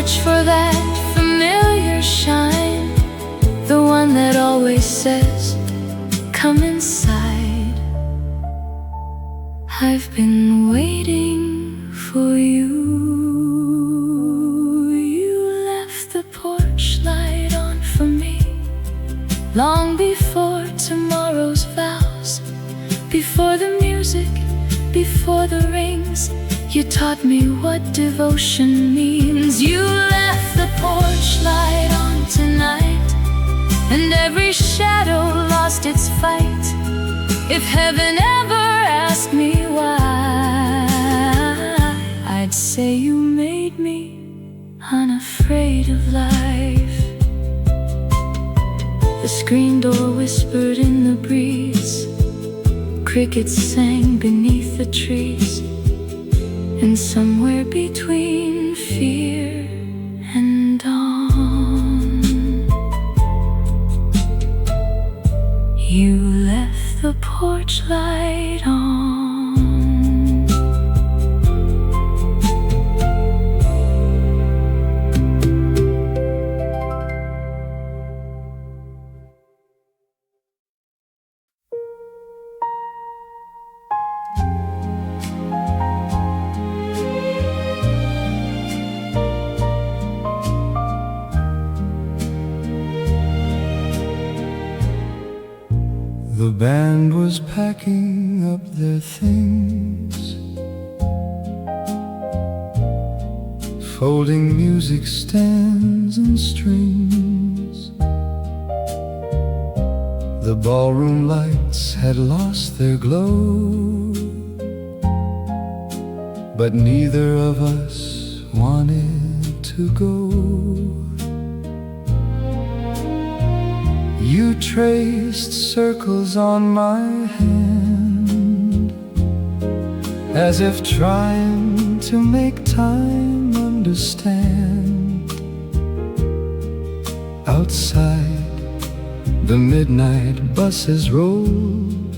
search for that familiar shine, the one that always says, come inside. I've been waiting for you. You left the porch light on for me, long before tomorrow's vows, before the music, before the rings. You taught me what devotion means. You left the porch light on tonight, and every shadow lost its fight. If heaven ever asked me why, I'd say you made me unafraid of life. The screen door whispered in the breeze, crickets sang beneath the trees, and somewhere between fear and dawn, you left the porch light on. The band was packing up their things, folding music stands and strings. The ballroom lights had lost their glow, but neither of us wanted to go. You traced circles on my hand, as if trying to make time understand. Outside, the midnight buses rolled,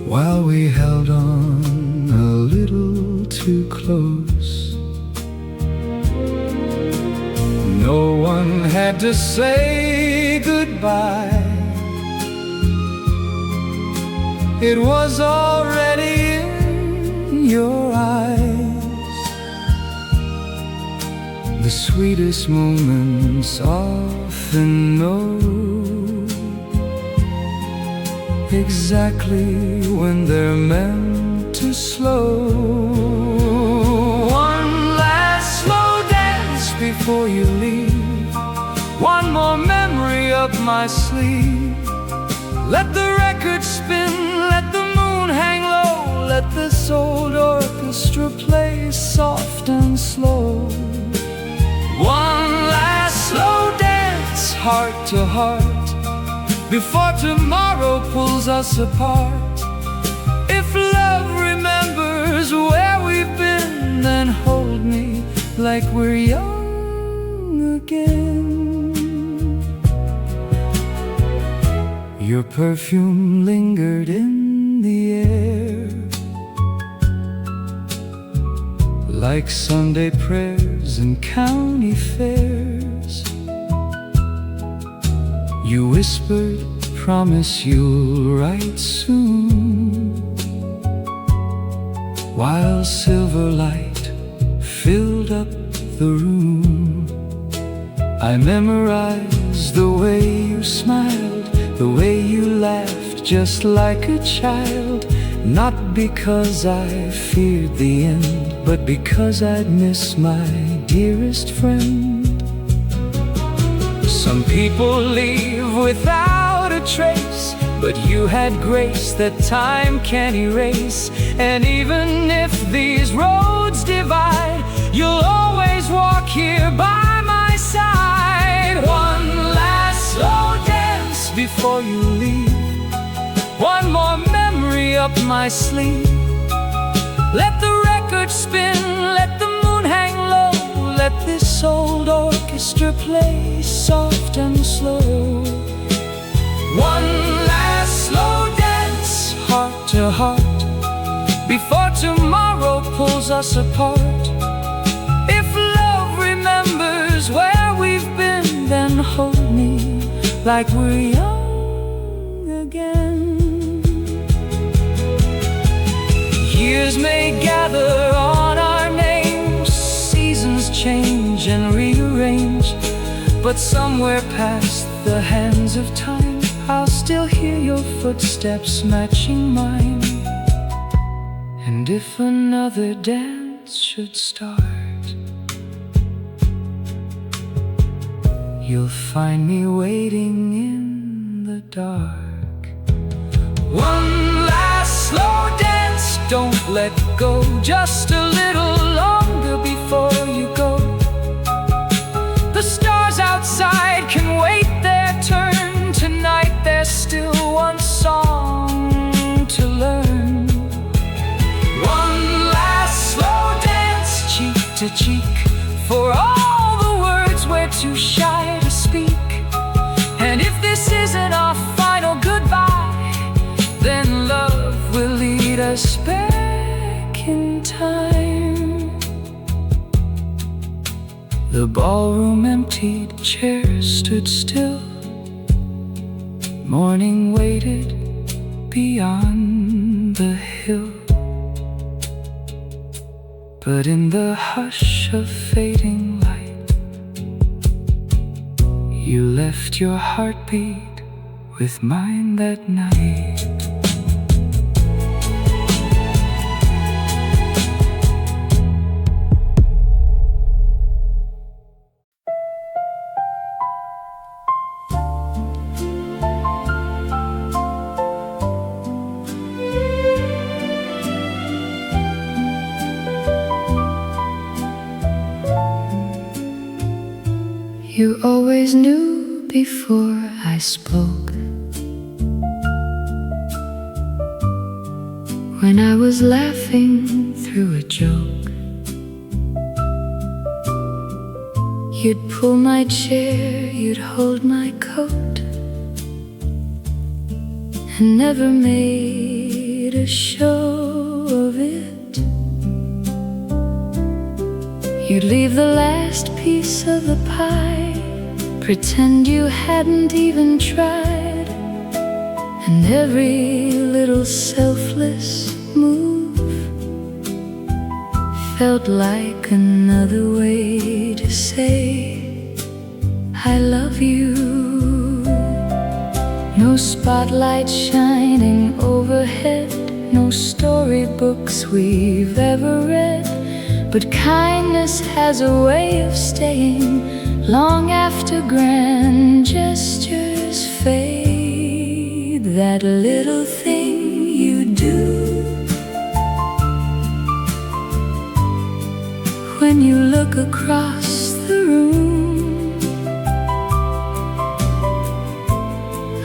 while we held on a little too close. No one had to say goodbye, it was already in your eyes. The sweetest moments often know exactly when they're meant to slow. One last slow dance before you leave, one more memory up my sleeve. Let the record spin, let the moon hang low, let this old orchestra play soft and slow. One last slow dance, heart to heart, before tomorrow pulls us apart. If love remembers where we've been, then hold me like we're young again. Your perfume lingered in the air, like Sunday prayers and county fairs. You whispered, promise you'll write soon, while silver light filled up the room. I memorized the way you smiled, the way you laughed just like a child. Not because I feared the end, but because I'd miss my dearest friend. Some people leave without a trace, but you had grace that time can't erase. And even if these roads divide, you'll always walk here by my side. One last slow dance before you leave, one more memory up my sleeve. Let the record spin, let the moon hang low, let this old orchestra play soft and slow. One last slow dance, heart to heart, before tomorrow pulls us apart. If remembers where we've been, then hold me like we're young again. Years may gather on our names, seasons change and rearrange, but somewhere past the hands of time, I'll still hear your footsteps matching mine. And if another dance should start, you'll find me waiting in the dark. One last slow dance, don't let go, just a little longer before you go. The stars outside can wait their turn, tonight there's still one song to learn. One last slow dance, cheek to cheek, for all the words we're too shy to speak. And if this isn't our final goodbye, then love will lead us back in time. The ballroom emptied, chairs stood still. Morning waited beyond the hill. But in the hush of fading light, you left your heartbeat with mine that night. You always knew before I spoke, when I was laughing through a joke. You'd pull my chair, you'd hold my coat, and never made a show of it. You'd leave the last piece of the pie, pretend you hadn't even tried, and every little selfless move felt like another way to say I love you. No spotlight shining overhead, no storybooks we've ever read, but kindness has a way of staying long after grand gestures fade. That little thing you do when you look across the room,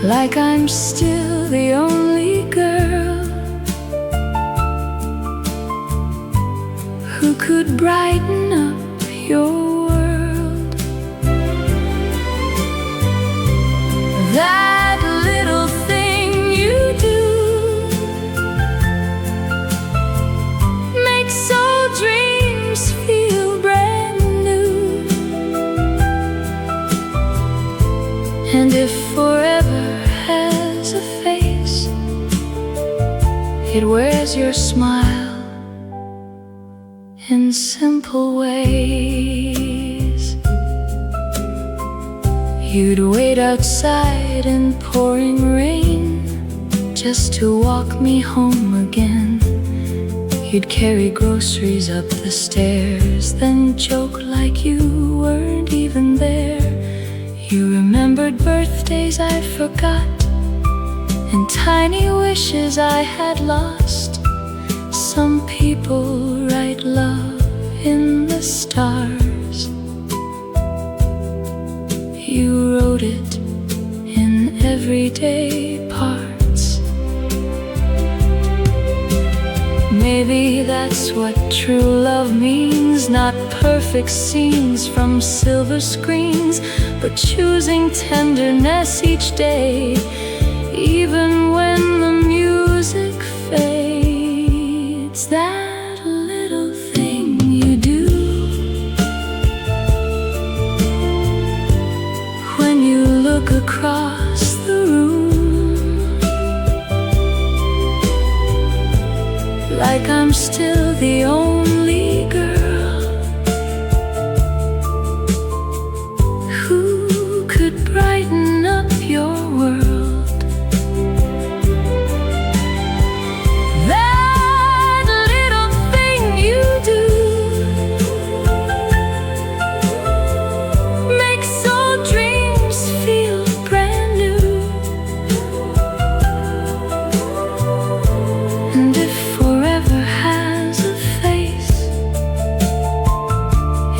like I'm still the only girl who could brighten up your world. That little thing you do makes all dreams feel brand new. And if forever has a face, it wears your smile in simple ways. You'd wait outside in pouring rain just to walk me home again. You'd carry groceries up the stairs, then joke like you weren't even there. You remembered birthdays I forgot, and tiny wishes I had lost. Some people write love in the stars. You wrote it in everyday parts. Maybe that's what true love means. Not perfect scenes from silver screens, but choosing tenderness each day, even when the music fades. That little thing you do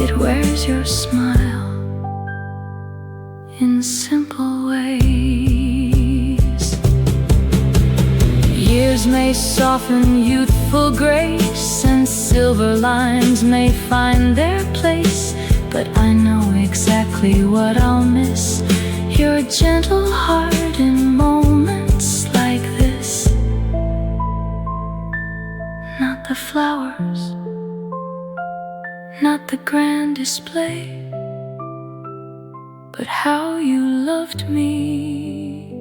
It wears your smile in simple ways. Years may soften youthful grace, and silver lines may find their place, but I know exactly what I'll miss: your gentle heart in moments like this. Not the flowers, not the grand display, but how you loved me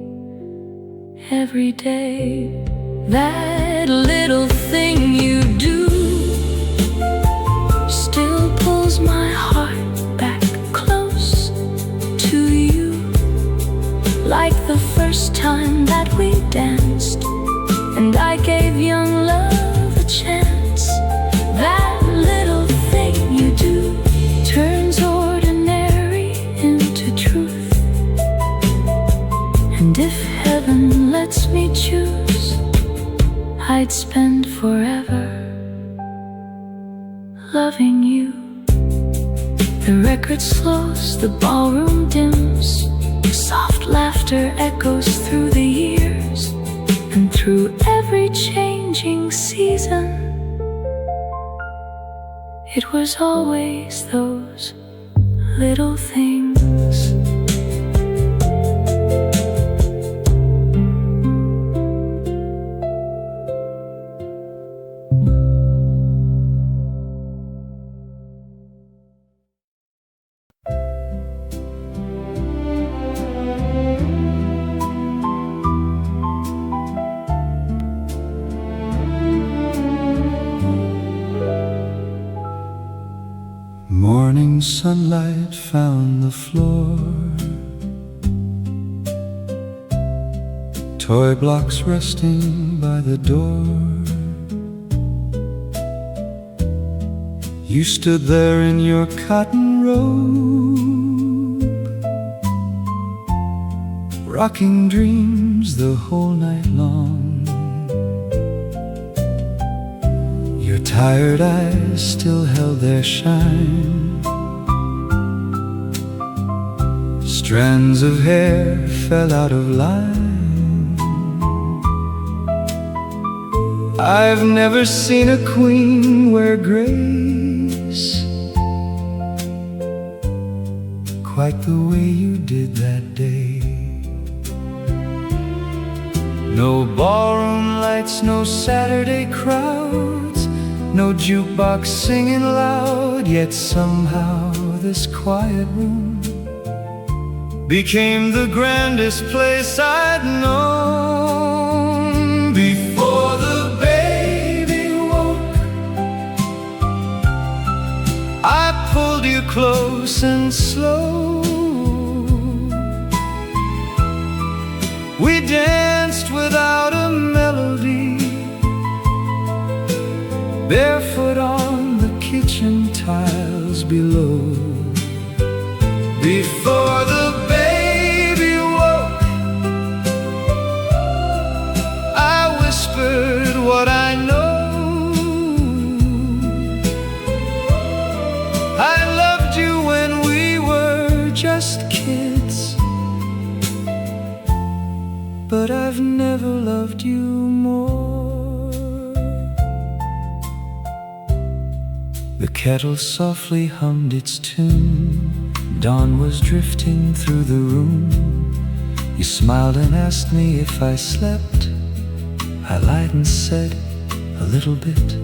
every day. That little thing you do still pulls my heart back close to you, like the first time that we danced and I gave young love a chance. That little thing you do turns ordinary into truth, and if heaven lets me choose, I'd spend forever loving you. The record slows, the ballroom dims, soft laughter echoes through the years, and through every changing season, it was always those little things. Morning sunlight found the floor, toy blocks resting by the door. You stood there in your cotton robe, rocking dreams the whole night long. Your tired eyes still held their shine. Strands of hair fell out of line. I've never seen a queen wear grace quite the way you did that day. No ballroom lights, no Saturday crowds, no jukebox singing loud, yet somehow this quiet room became the grandest place I'd known. Before the baby woke, I pulled you close and slow. We danced without a melody, barefoot on the kitchen tiles below. Before the baby woke, I whispered what I know. I loved you when we were just kids, but I've never loved you more. The kettle softly hummed its tune. Dawn was drifting through the room. You smiled and asked me if I slept. I lied and said, a little bit.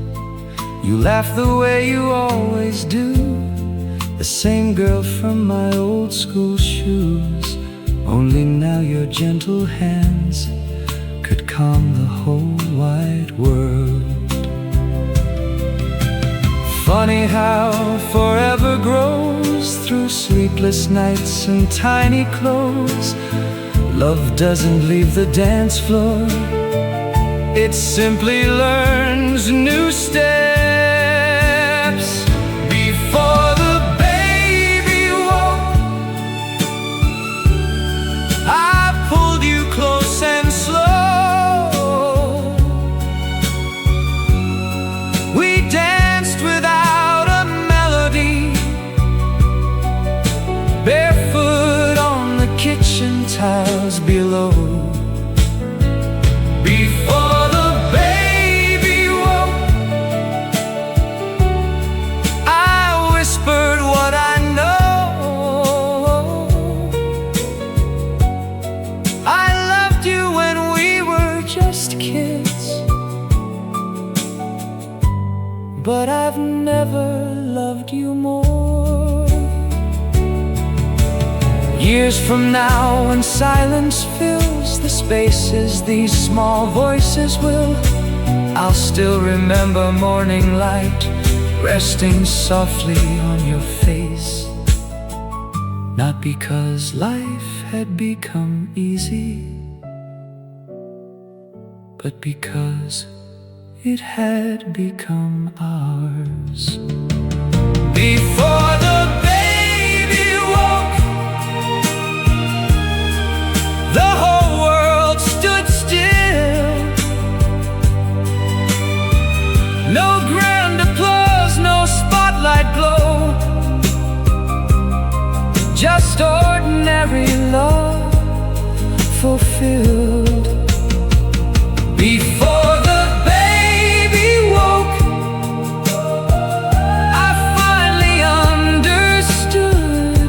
You laughed the way you always do, the same girl from my old school shoes. Only now your gentle hands could calm the whole wide world. Funny how forever grows through sleepless nights and tiny clothes. Love doesn't leave the dance floor, it simply learns new steps. Before the baby woke, I pulled you close and slow. We danced without a melody, tiles below. Before the baby woke, I whispered what I know. I loved you when we were just kids, but I've never loved you more. Years from now, when silence fills the spaces these small voices will, I'll still remember morning light resting softly on your face. Not because life had become easy, but because it had become ours. Before the baby woke, the whole world stood still. No grand applause, no spotlight glow, just ordinary love fulfilled. Before the baby woke, I finally understood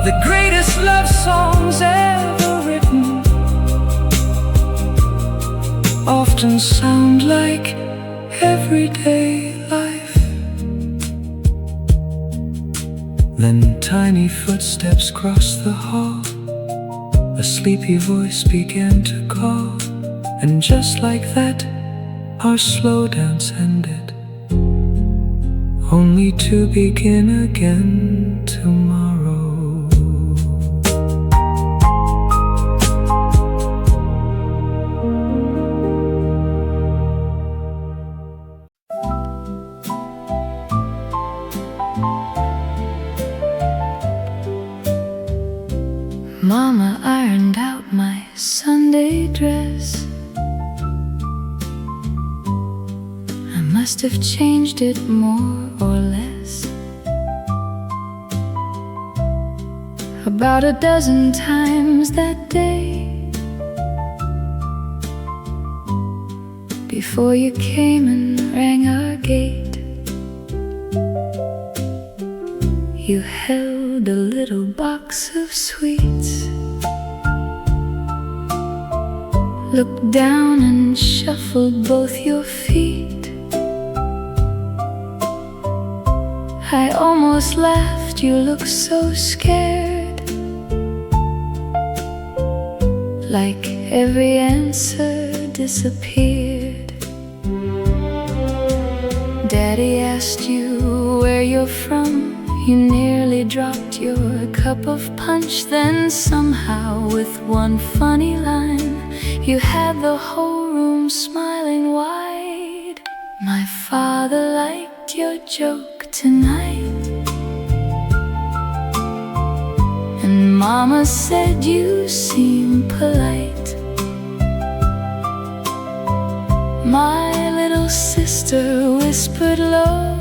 the greatest love songs ever written often sound like everyday life. Then tiny footsteps crossed the hall, a sleepy voice began to call, and just like that, our slow dance ended, only to begin again tomorrow. Mama ironed out my Sunday dress. I must have changed it more or less. About a dozen times that day, before you came and rang our gate. You held a little box of sweets, looked down and shuffled both your feet. I almost laughed, you looked so scared, like every answer disappeared. Daddy asked you where you're from. You nearly dropped your cup of punch. Then somehow, with one funny line, you had the whole room smiling wide. My father liked your joke tonight, and Mama said you seem polite. My little sister whispered low,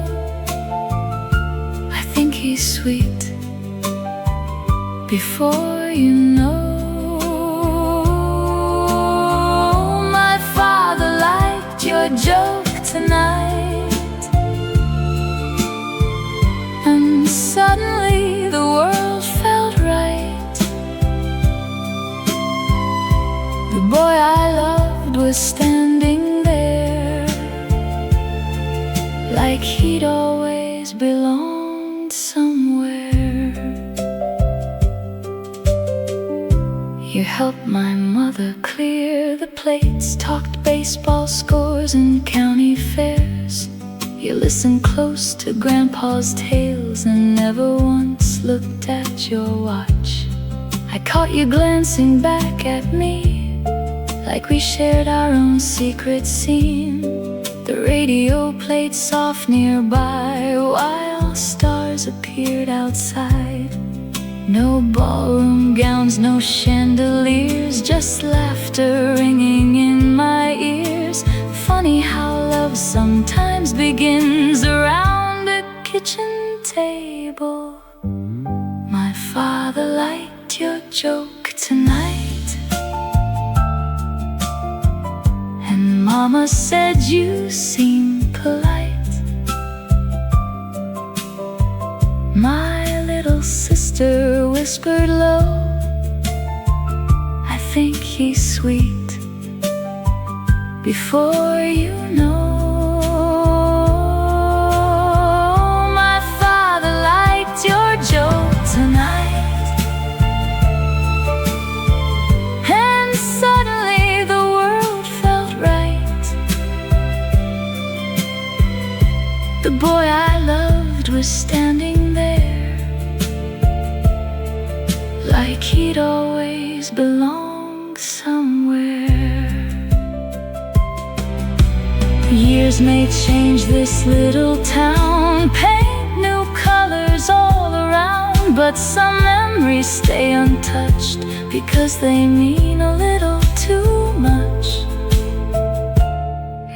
he's sweet. Before you know, my father liked your joke tonight, and suddenly the world felt right. The boy I loved was standing there, like he'd always belonged somewhere. You helped my mother clear the plates, talked baseball scores and county fairs. You listened close to Grandpa's tales and never once looked at your watch. I caught you glancing back at me, like we shared our own secret scene. The radio played soft nearby while stars appeared outside. No ballroom gowns, no chandeliers, just laughter ringing in my ears. Funny how love sometimes begins around a kitchen table. My father father liked your joke tonight, and Mama said you seem polite. My little sister whispered low, I think he's sweet. Before you know, my father liked your joke tonight, and suddenly the world felt right. The boy I loved was standing there, like he'd always belonged somewhere. Years may change this little town, paint new colors all around, but some memories stay untouched because they mean a little too much.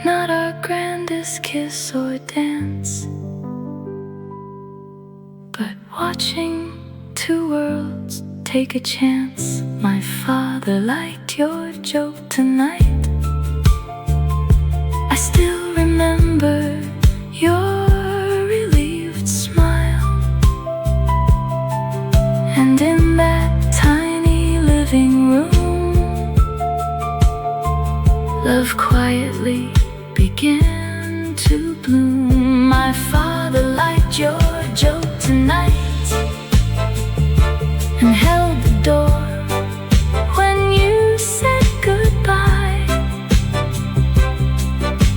Not our grandest kiss or dance, but watching two worlds take a chance. My father liked your joke tonight. I still remember your relieved smile, and in that tiny living room, love quietly began to bloom. My father liked your joke tonight, and held the door when you said goodbye.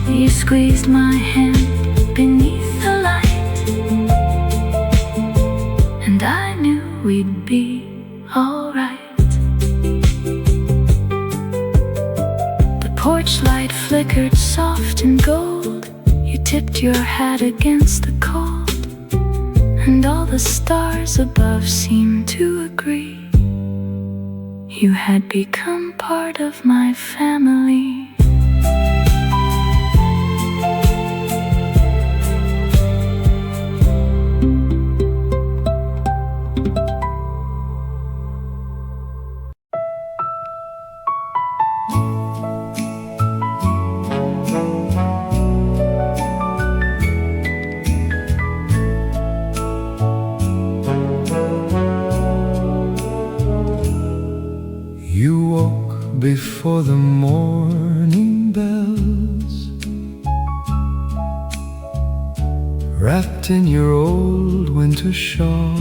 You squeezed my hand beneath the light, and I knew we'd be alright. The porch light flickered soft and gold. You tipped your hat against the cold, and all the stars above seemed to agree you had become part of my family. You woke before the morning bells, wrapped in your old winter shawl.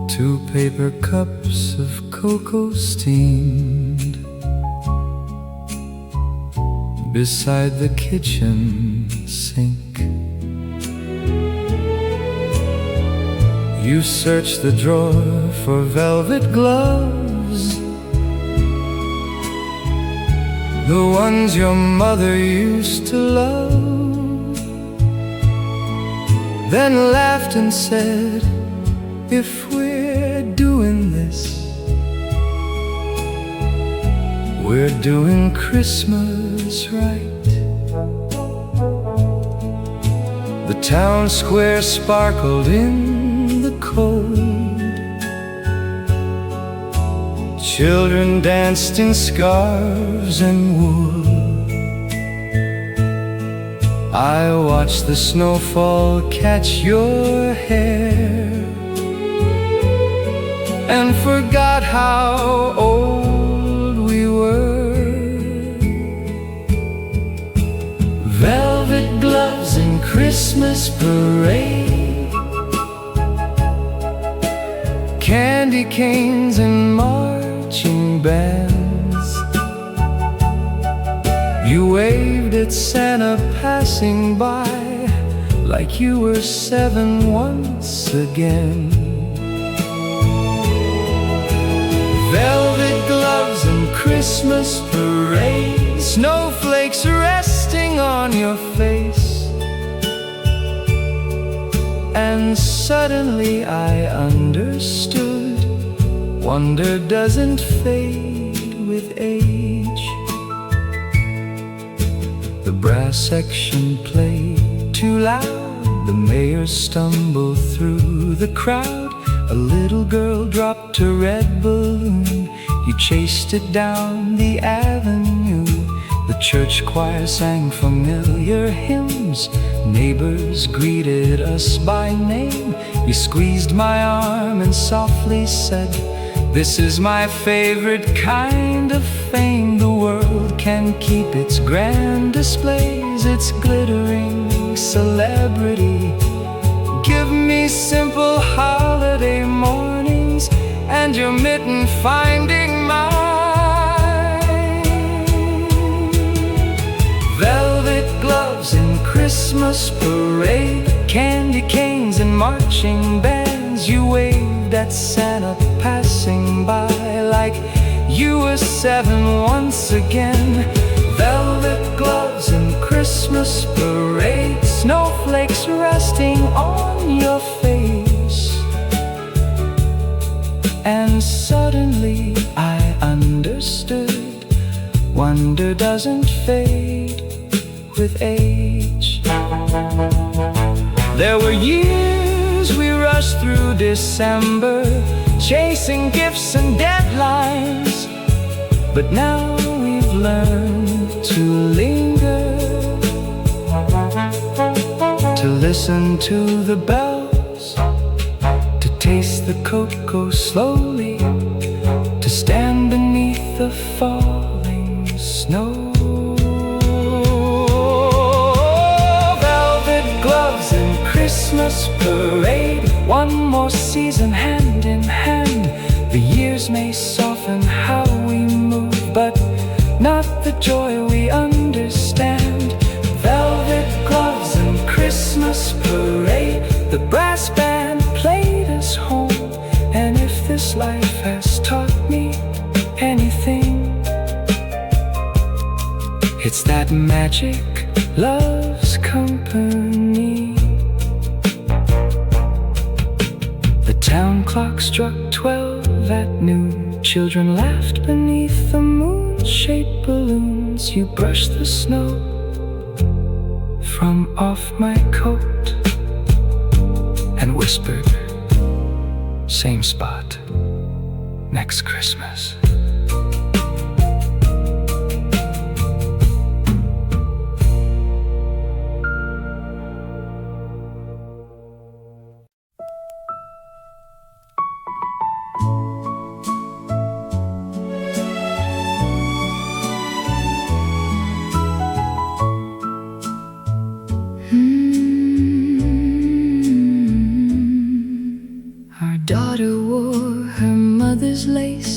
2 paper cups of cocoa steamed beside the kitchen sink. You searched the drawer for velvet gloves, the ones your mother used to love, then laughed and said, if we're doing this, we're doing Christmas right. The town square sparkled in the cold. Children danced in scarves and wool. I watched the snowfall catch your hair and forgot how old we were. Velvet gloves and Christmas parade, candy canes and marching bands. You waved at Santa passing by like you were 7 once again. Velvet gloves and Christmas parade, snowflakes resting on your face. And suddenly I understood, wonder doesn't fade with age. The brass section played too loud, the mayor stumbled through the crowd. A little girl dropped her red balloon. He chased it down the avenue. The church choir sang familiar hymns. Neighbors greeted us by name. He squeezed my arm and softly said, "This is my favorite kind of fame. The world can keep its grand displays, its glittering celebrity. Give me simple holiday mornings and your mitten finding mine. Velvet gloves in Christmas parade, candy canes and marching bands. You waved at Santa passing by like you were 7 once again. Velvet gloves and Christmas parade, snowflakes resting on your face." And suddenly I understood, wonder doesn't fade with age. There were years we rushed through December, chasing gifts and deadlines. But now we've learned to linger, to listen to the bells, to taste the cocoa slowly, to stand beneath the falling snow. Velvet gloves and Christmas parade, one more season hand in hand. The years may soften how we move, but not the joy we understand. Velvet gloves and Christmas parade, the brass band played us home. And if this life has taught me anything, it's that magic loves company. The town clock struck 12 at noon. Children laughed beneath the moon-shaped balloons. You brushed the snow from off my coat and whispered, "Same spot next Christmas." Daughter wore her mother's lace.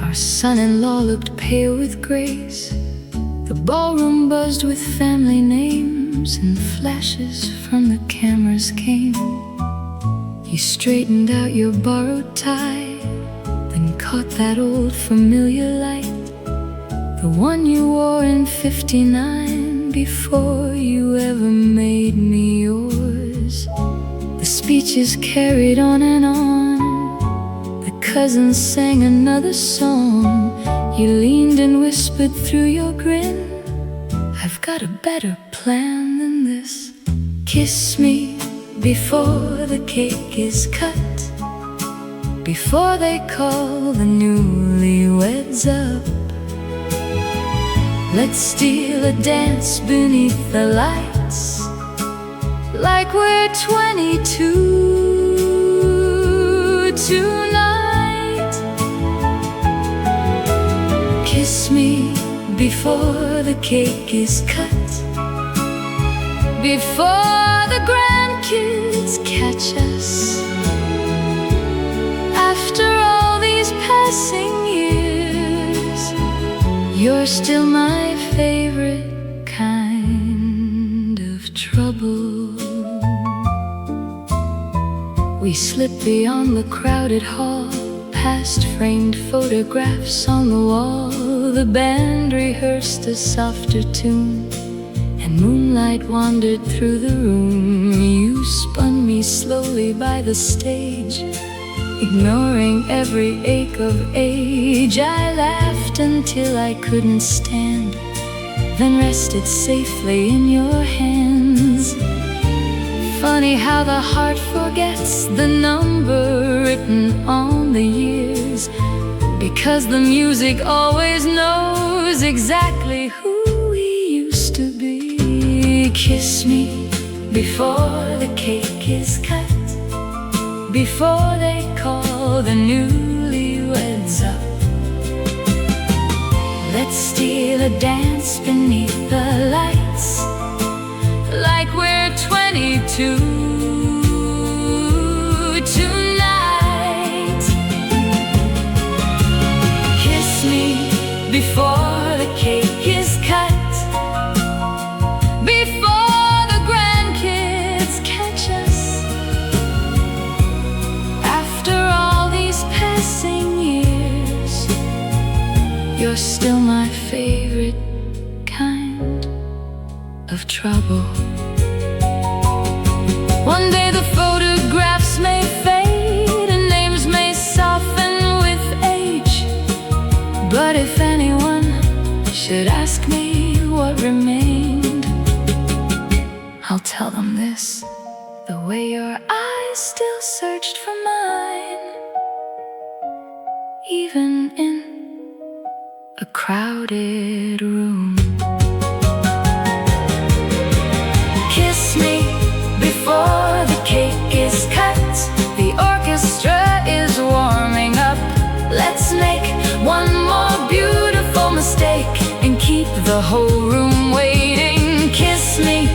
Our son-in-law looked pale with grace. The ballroom buzzed with family names, and flashes from the cameras came. You straightened out your borrowed tie, then caught that old familiar light, the one you wore in '59 before you ever made me yours. The speeches carried on and on. The cousins sang another song. You leaned and whispered through your grin, "I've got a better plan than this. Kiss me before the cake is cut, before they call the newlyweds up. Let's steal a dance beneath the lights, like we're 22 tonight. Kiss me before the cake is cut, before the grandkids catch us. After all these passing years, you're still my favorite kind of trouble." We slipped beyond the crowded hall, past framed photographs on the wall. The band rehearsed a softer tune, and moonlight wandered through the room. You spun me slowly by the stage, ignoring every ache of age. I laughed until I couldn't stand, then rested safely in your hands. Funny how the heart forgets the number written on the years, because the music always knows exactly who we used to be. Kiss me before the cake is cut, before they call the newlyweds up. Let's steal a dance beneath the lights, like we're 22 tonight. Kiss me before the cake is cut, before the grandkids catch us. After all these passing years, you're still my favorite kind of trouble. One day the photographs may fade and names may soften with age, but if anyone should ask me what remained, I'll tell them this: the way your eyes still searched for mine, even in a crowded room. Kiss me before the cake is cut, the orchestra is warming up. Let's make one more beautiful mistake and keep the whole room waiting. Kiss me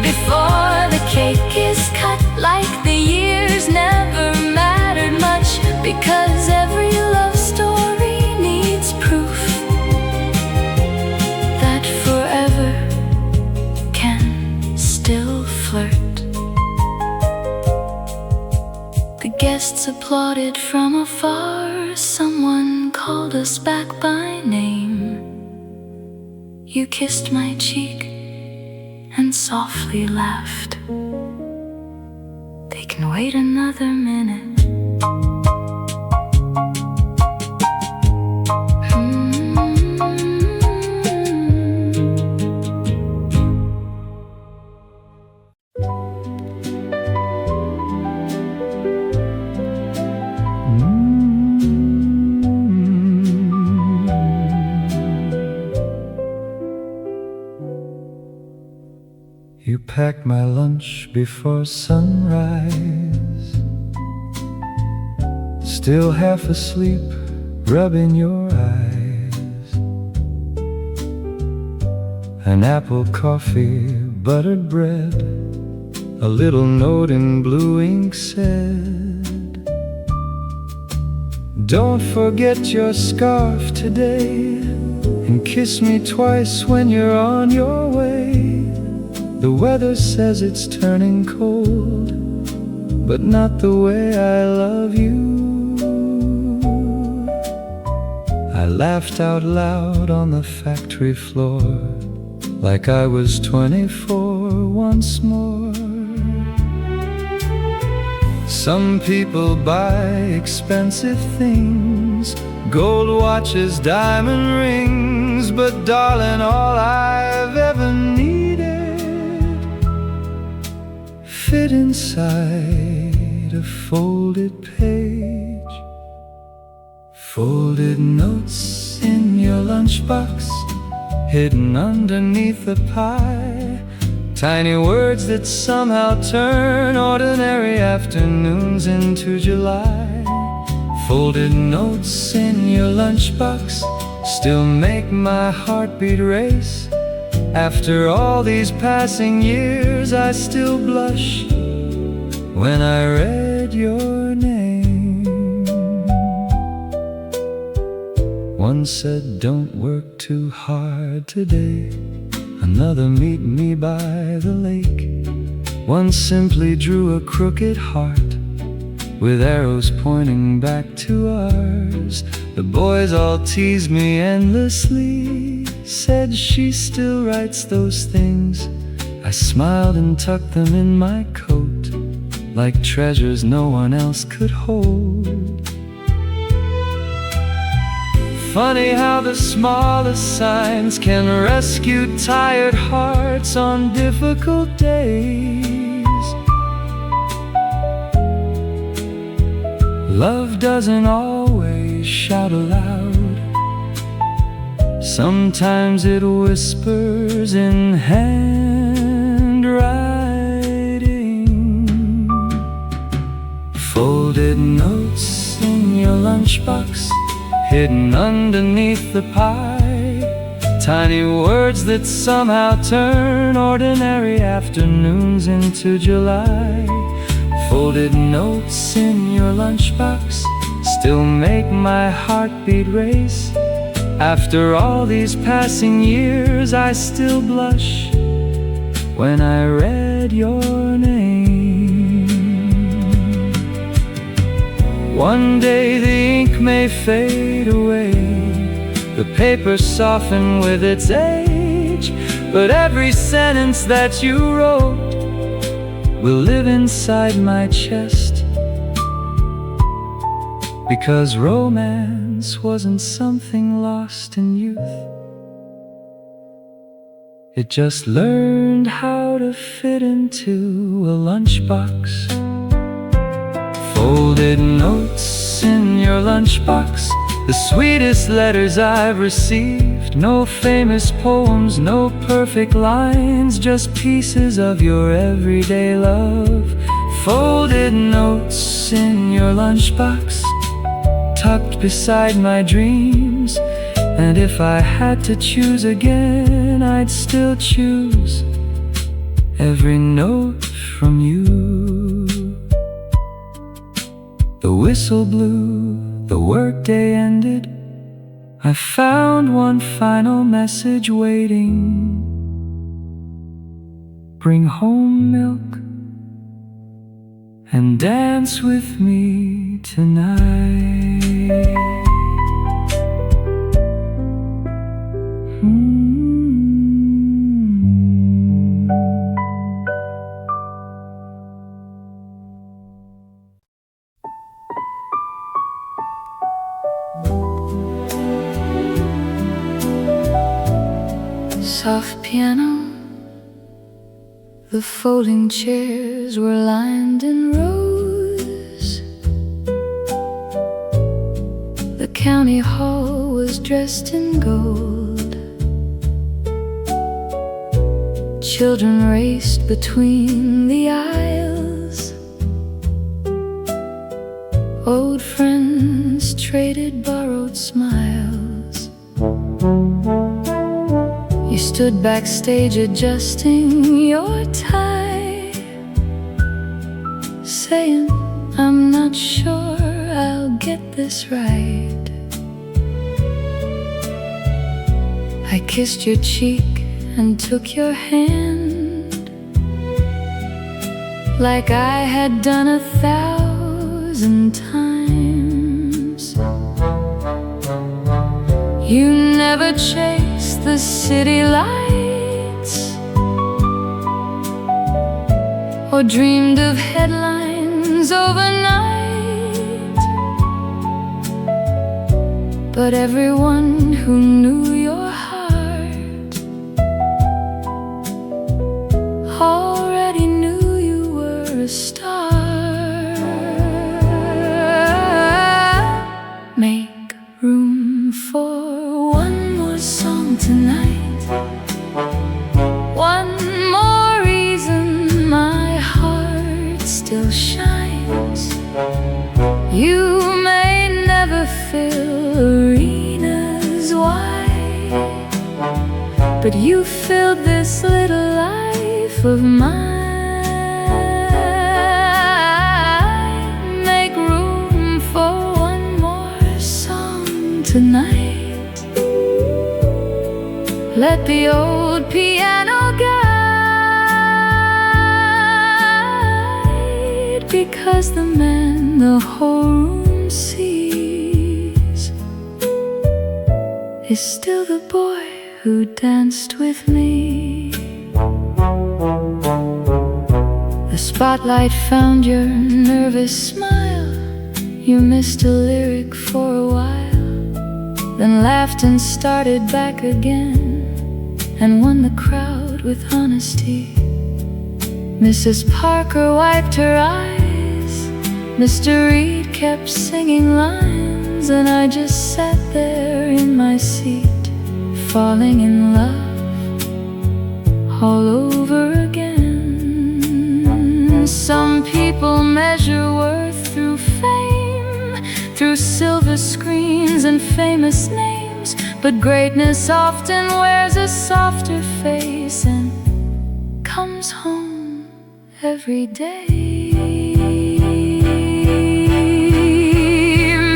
before the cake is cut, like the years never mattered much, because every love story needs proof that forever can still flirt. The guests applauded from afar. Someone called us back by name. You kissed my cheek and softly laughed. They can wait another minute. You packed my lunch before sunrise, still half asleep, rubbing your eyes. An apple coffee, buttered bread, a little note in blue ink said, don't forget your scarf today, and kiss me twice when you're on your way. The weather says it's turning cold, but not the way I love you. I laughed out loud on the factory floor, like I was 24 once more. Some people buy expensive things, gold watches, diamond rings, but darling, all I've ever needed fit inside a folded page. Folded notes in your lunchbox, hidden underneath the pie. Tiny words that somehow turn ordinary afternoons into July. Folded notes in your lunchbox still make my heartbeat race. After all these passing years, I still blush when I read your name. One said, don't work too hard today. Another, meet me by the lake. One simply drew a crooked heart with arrows pointing back to ours. The boys all teased me endlessly, said she still writes those things. I smiled and tucked them in my coat, like treasures no one else could hold. Funny how the smallest signs can rescue tired hearts on difficult days. Love doesn't always shout aloud. Sometimes it whispers in handwriting. Folded notes in your lunchbox, hidden underneath the pie. Tiny words that somehow turn ordinary afternoons into July. Folded notes in your lunchbox still make my heartbeat race. After all these passing years, I still blush when I read your name. One day the ink may fade away, the paper soften with its age, but every sentence that you wrote will live inside my chest. Because romance wasn't something lost in youth, it just learned how to fit into a lunchbox. Folded notes in your lunchbox, the sweetest letters I've received. No famous poems, no perfect lines, just pieces of your everyday love. Folded notes in your lunchbox, tucked beside my dreams. And if I had to choose again, I'd still choose every note from you. The whistle blew, the workday ended. I found one final message waiting. Bring home milk and dance with me tonight. Soft piano, the folding chairs were lined in rows. The county hall was dressed in gold. Children raced between the aisles. Old friends traded borrowed smiles. You stood backstage adjusting your tie, saying, I'm not sure I'll get this right. I kissed your cheek and took your hand, like I had done 1,000 times. You never chased the city lights, or dreamed of headlines overnight. But everyone who knew your heart already knew you were a star. Make room for one more song tonight, one more reason my heart still shines. You may never fill arenas wide, but you filled this little life of mine. Make room for one more song tonight. Let the old piano guide, because the man the whole room sees is still the boy who danced with me. The spotlight found your nervous smile. You missed a lyric for a while, then laughed and started back again, and won the crowd with honesty. Mrs. Parker wiped her eyes, Mr. Reed kept singing lines, and I just sat there in my seat, falling in love all over again. Some people measure worth through fame, through silver screens and famous names, but greatness often wears a softer face and comes home every day.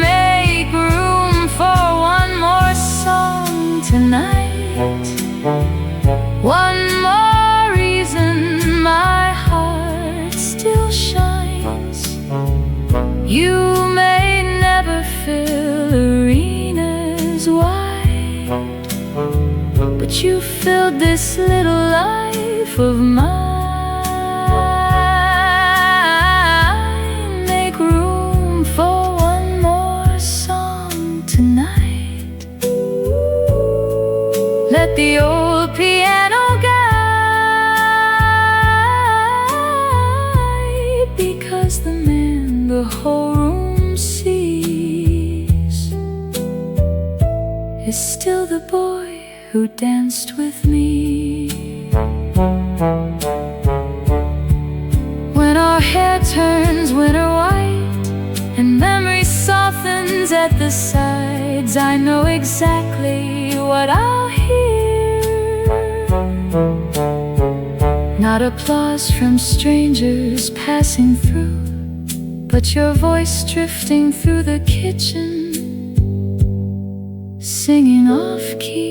Make room for one more song tonight, one more reason my heart still shines. You may never fill arenas wide, but you filled this little life of mine. Make room for one more song tonight. Let the old piano guide, because the man the whole room sees is still the boy who danced with me. When our hair turns winter white and memory softens at the sides, I know exactly what I'll hear. Not applause from strangers passing through, but your voice drifting through the kitchen, singing off-key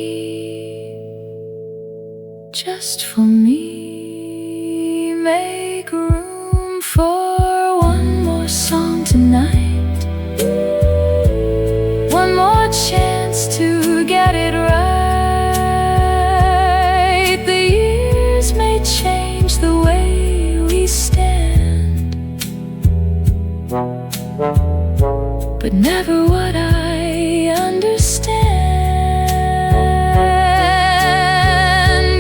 just for me. Make room for one more song tonight, one more chance to get it right. The years may change the way we stand, but never what I understand.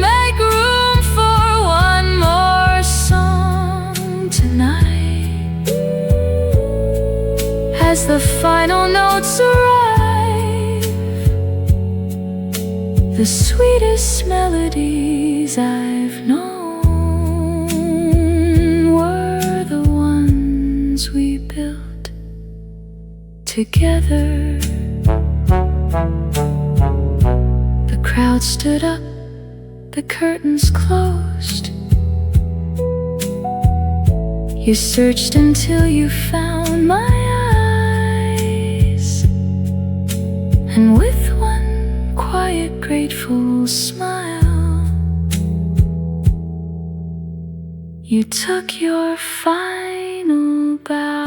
Make room for one more song tonight, as the final notes arrive. The sweetest melodies I've known were the ones we built together. The crowd stood up, the curtains closed. You searched until you found my eyes, and with one quiet, grateful smile, you took your final bow.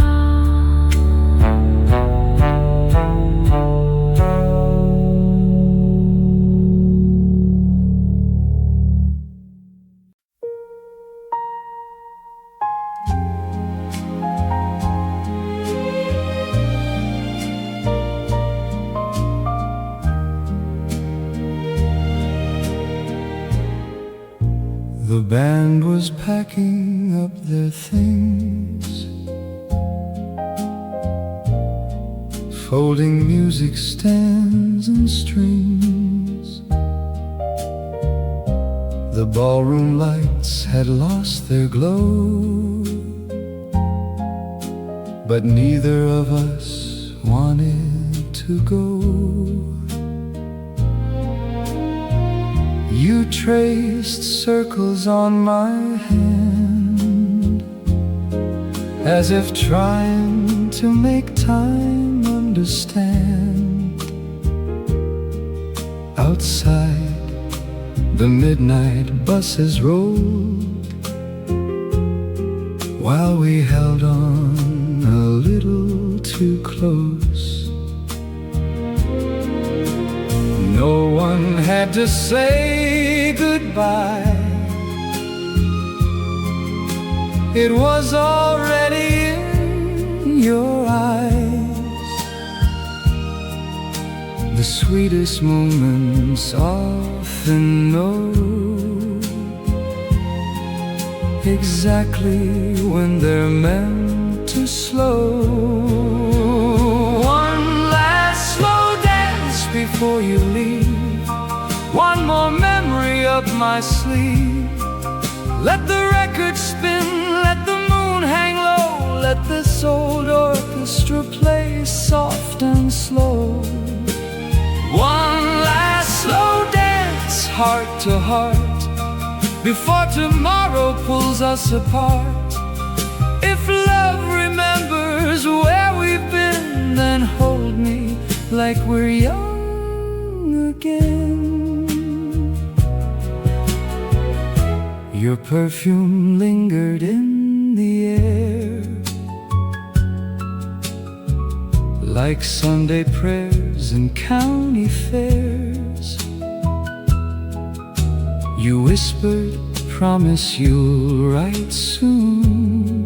The band was packing up their things, folding music stands and strings. The ballroom lights had lost their glow, but neither of us wanted to go. You traced circles on my hand, as if trying to make time understand. Outside, the midnight buses rolled, while we held on a little too close. No one had to say goodbye, it was already in your eyes. The sweetest moments often know exactly when they're meant too slow. One last slow dance before you leave, one more memory up my sleeve. Let the record spin, let the moon hang low, let this old orchestra play soft and slow. One last slow dance, heart to heart, before tomorrow pulls us apart. If love remembers where we've been, then hold me like we're young again. Your perfume lingered in the air, like Sunday prayers and county fairs. You whispered, promise you'll write soon,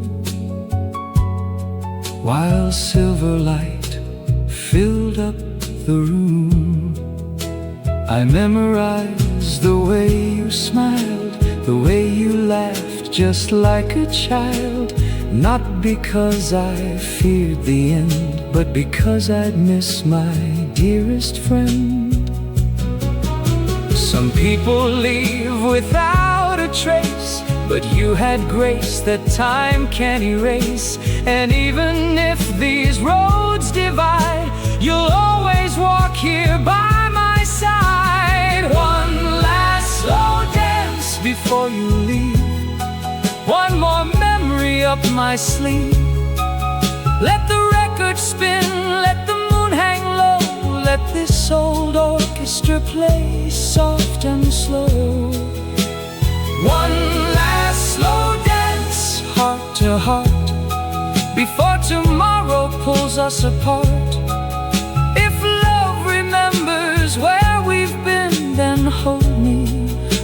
while silver light filled up the room. I memorized the way you smiled, the way you laughed just like a child. Not because I feared the end, but because I'd miss my dearest friend. Some people leave without a trace, but you had grace that time can't erase. And even if these roads divide, you'll always walk here by my side. One last slow dance before you leave, one more memory up my sleeve. Let the record spin, let the moon hang low, let this old orchestra play soft and slow. One last slow dance, heart to heart, before tomorrow pulls us apart. If love remembers where we've been, then hold me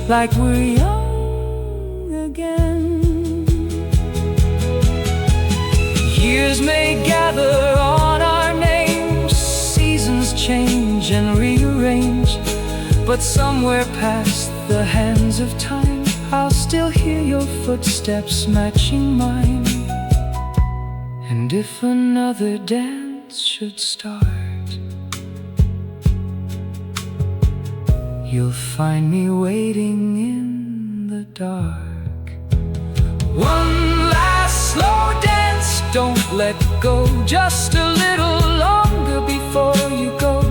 like we're young again. Years may gather on our names, seasons change and rearrange, but somewhere past the hands of time, I'll still hear your footsteps matching mine. And if another dance should start, you'll find me waiting in the dark. One last slow dance, don't let go, just a little longer before you go.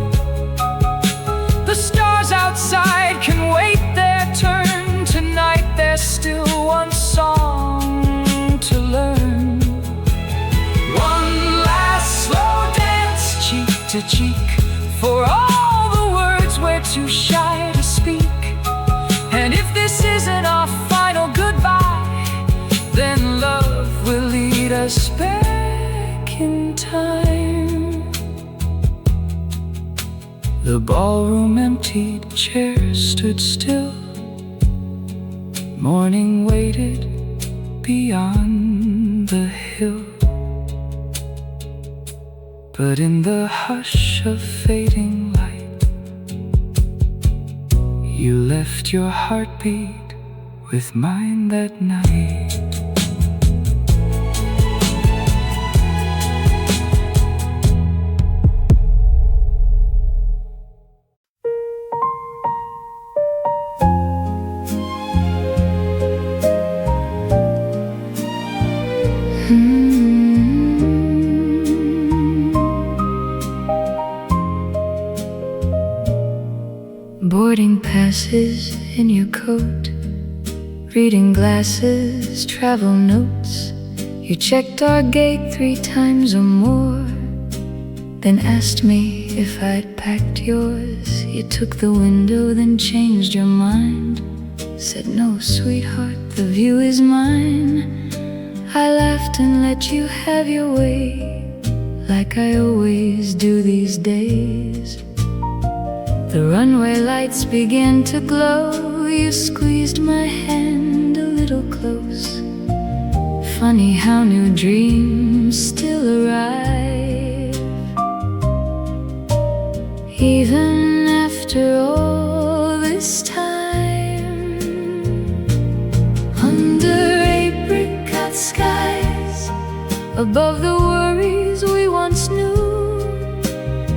The stars outside can wait their turn, tonight there's still one song to learn. One last slow dance, cheek to cheek, for all the words we're too shy to speak. And if this isn't our final goodbye, then love will lead us back in time. The ballroom emptied, chairs stood still. Morning waited beyond the hill. But in the hush of fading light, you left your heartbeat with mine that night. Boarding passes in your coat, reading glasses, travel notes. You checked our gate 3 times or more, then asked me if I'd packed yours. You took the window, then changed your mind. Said, no, sweetheart, the view is mine. I laughed and let you have your way, like I always do these days. The runway lights began to glow. You squeezed my hand a little close. Funny how new dreams still arrive, even after all this time. Under apricot skies, above the worries we once knew.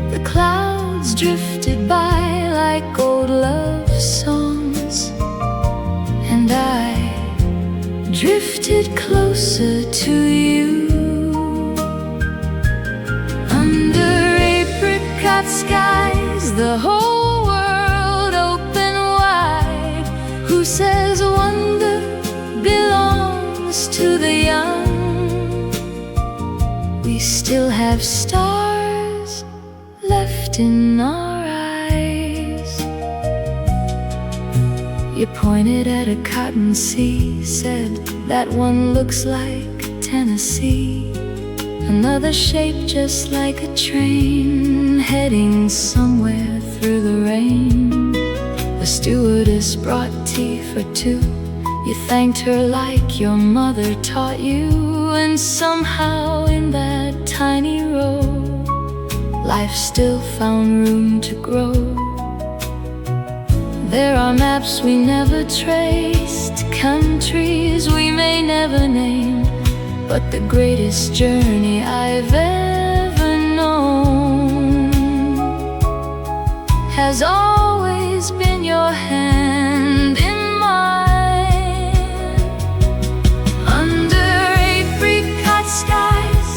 The clouds drifted by like old love songs, and I drifted closer to you. Under apricot skies, the whole world open wide. Who says wonder belongs to the young? We still have stars left in our eyes. You pointed at a cotton sea, said that one looks like Tennessee. Another shape just like a train, heading somewhere through the rain. The stewardess brought tea for two. You thanked her like your mother taught you. And somehow in that tiny row, life still found room to grow. There are maps we never traced, countries we may never name, but the greatest journey I've ever known has always been your hand in mine. Under apricot skies,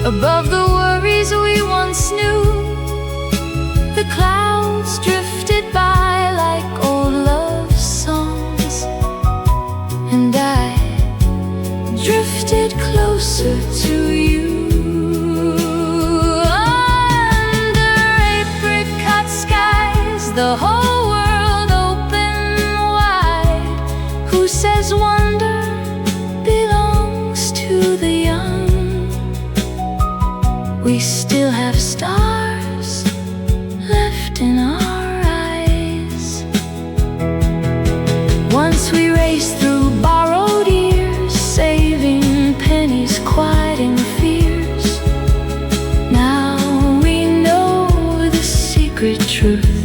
above the worries we once knew, the clouds drifted by like old love songs, and I drifted closer to you. Under apricot skies, the whole world open wide. Who says wonder belongs to the young? We still have stars left in our eyes. Once we raced through borrowed years, saving pennies, quieting fears. Now we know the secret truth.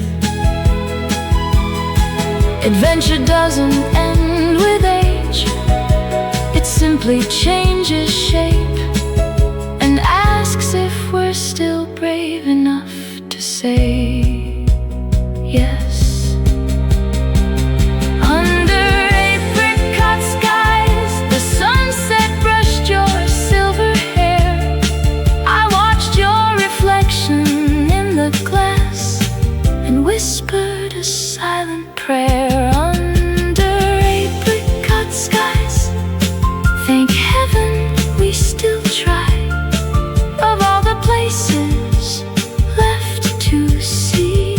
Adventure doesn't end with age, it simply changes shape and asks if we're still brave enough to say yes. Under apricot skies, the sunset brushed your silver hair. I watched your reflection in the glass and whispered a silent prayer. Under apricot skies, thank heaven we still try. Of all the places left to see,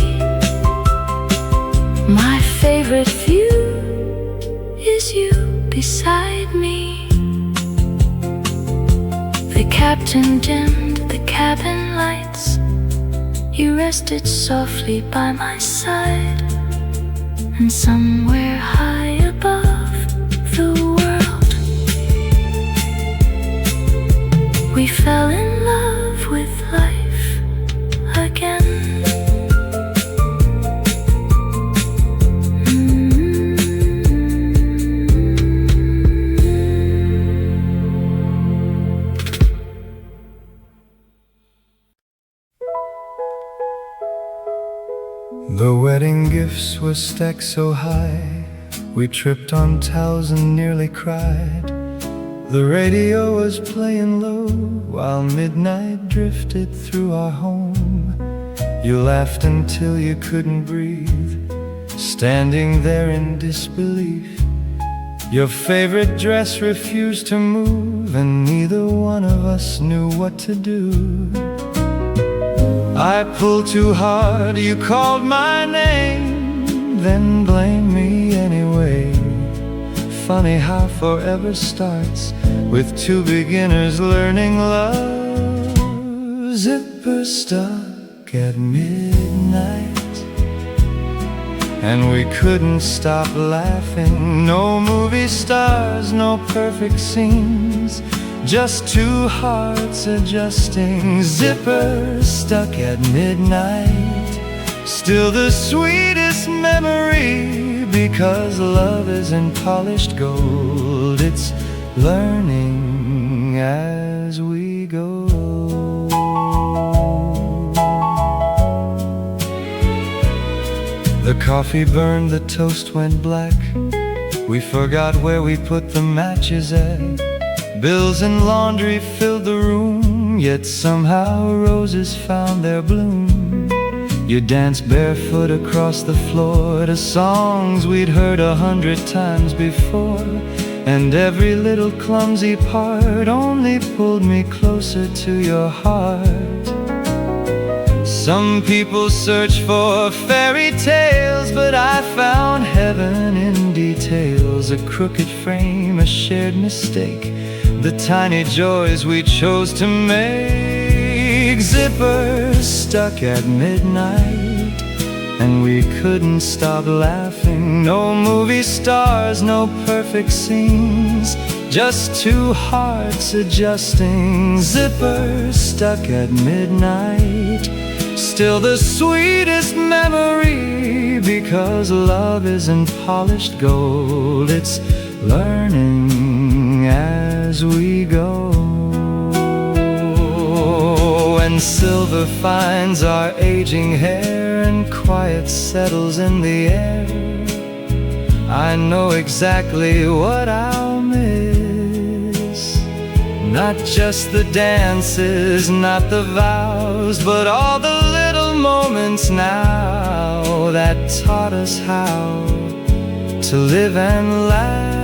my favorite view is you beside me. The captain dimmed the cabin lights. You rested softly by my side, and somewhere high above the world, we fell in love with life again. The wedding gifts were stacked so high, we tripped on towels and nearly cried. The radio was playing low while midnight drifted through our home. You laughed until you couldn't breathe, standing there in disbelief. Your favorite dress refused to move, and neither one of us knew what to do. I pulled too hard, you called my name, then blamed me anyway. Funny how forever starts with two beginners learning love. Zipper stuck at midnight, and we couldn't stop laughing. No movie stars, no perfect scenes, just two hearts adjusting. Zipper stuck at midnight, still the sweetest memory, because love isn't polished gold, it's learning as The coffee burned, the toast went black. We forgot where we put the matches at. Bills and laundry filled the room, yet somehow roses found their bloom. You danced barefoot across the floor to songs we'd heard 100 times before, and every little clumsy part only pulled me closer to your heart. Some people search for fairy tales, but I found heaven in details. A crooked frame, a shared mistake, the tiny joys we chose to make. Zippers stuck at midnight, and we couldn't stop laughing. No movie stars, no perfect scenes, just two hearts adjusting. Zippers stuck at midnight, still the sweetest memory, because love isn't polished gold, it's learning as we go. When silver finds our aging hair and quiet settles in the air, I know exactly what I'll miss. Not just the dances, not the vows, but all the little moments now that taught us how to live and laugh.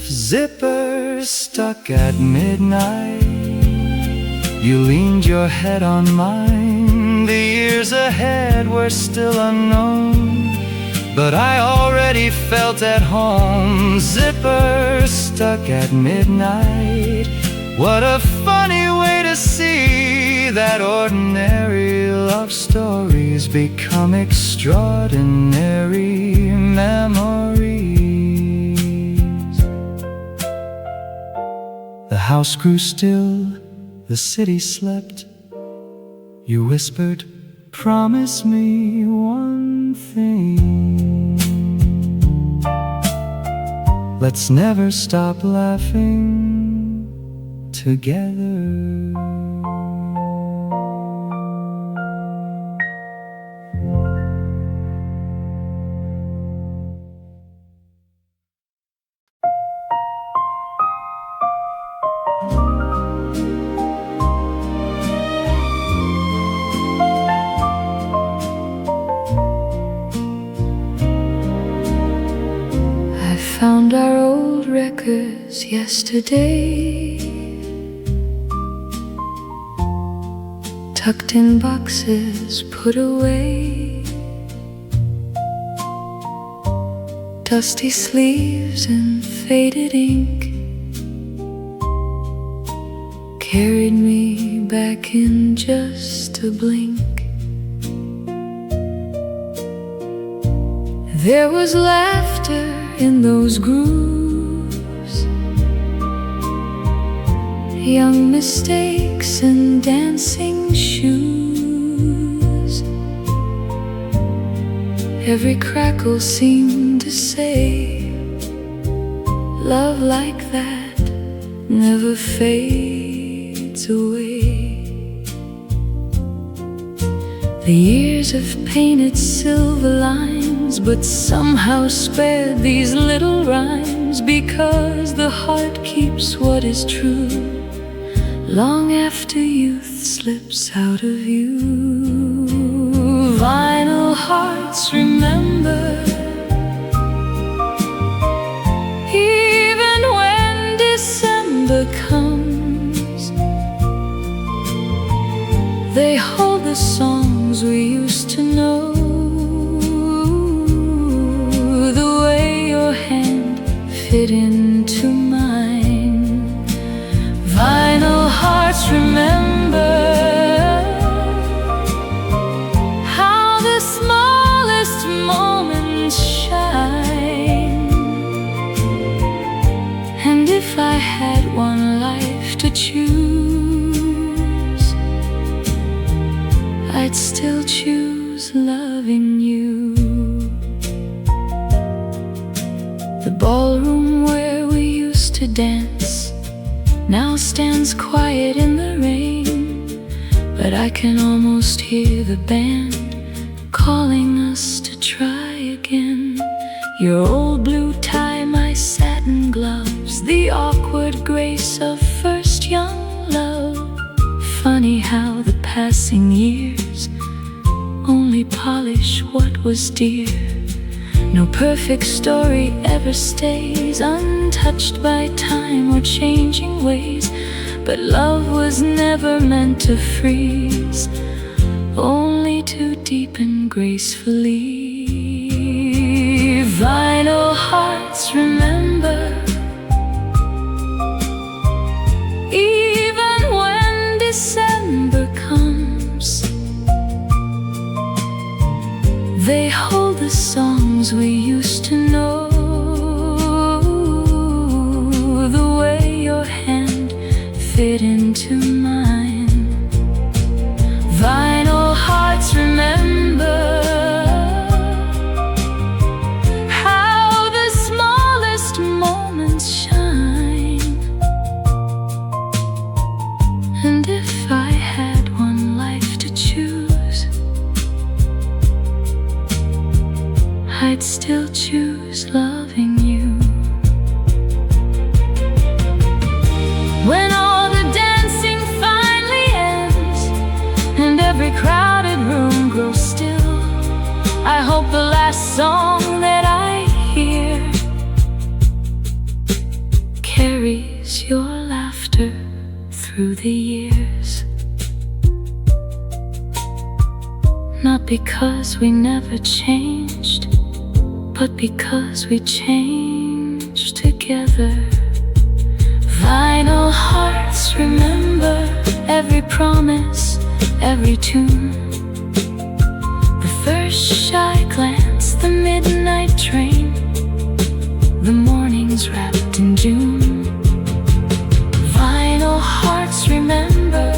Zippers stuck at midnight, you leaned your head on mine. The years ahead were still unknown, but I already felt at home. Zippers stuck at midnight, what a funny way to see that ordinary love stories become extraordinary memories. The house grew still, the city slept. You whispered, promise me one thing. Let's never stop laughing together. Found our old records yesterday, tucked in boxes put away. Dusty sleeves and faded ink carried me back in just a blink. There was laughter in those grooves, young mistakes and dancing shoes. Every crackle seemed to say, love like that never fades away. The years have painted silver lines, but somehow spared these little rhymes, because the heart keeps what is true long after youth slips out of you. Vinyl hearts remember, even when December comes. They hold the songs we used to know, fit into mine. Vinyl hearts remember how the smallest moments shine. And if I had one life to choose, I'd still choose loving you. The ballroom where we used to dance now stands quiet in the rain, but I can almost hear the band calling us to try again. Your old blue tie, my satin gloves, the awkward grace of first young love. Funny how the passing years only polish what was dear. No perfect story ever stays untouched by time or changing ways, but love was never meant to freeze, only to deepen gracefully. Vinyl hearts remember, even when December comes. They hold the songs we used to know, the way your hand fit into mine. Vinyl hearts remember how the smallest moments shine. And if I had one life to choose, I'd still choose loving you. When all the dancing finally ends and every crowded room grows still, I hope the last song that I hear carries your laughter through the years. Not because we never changed, but because we changed together. Vinyl hearts remember every promise, every tune, the first shy glance, the midnight train, the mornings wrapped in June. Vinyl hearts remember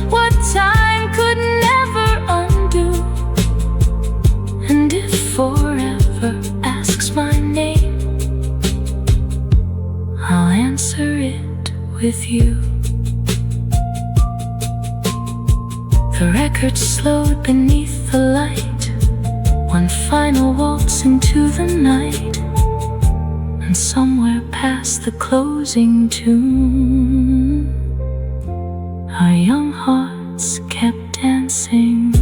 what time could never undo. And if forever asks my name, I'll answer it with you. The record slowed beneath the light, one final waltz into the night, and somewhere past the closing tune, our young hearts kept dancing.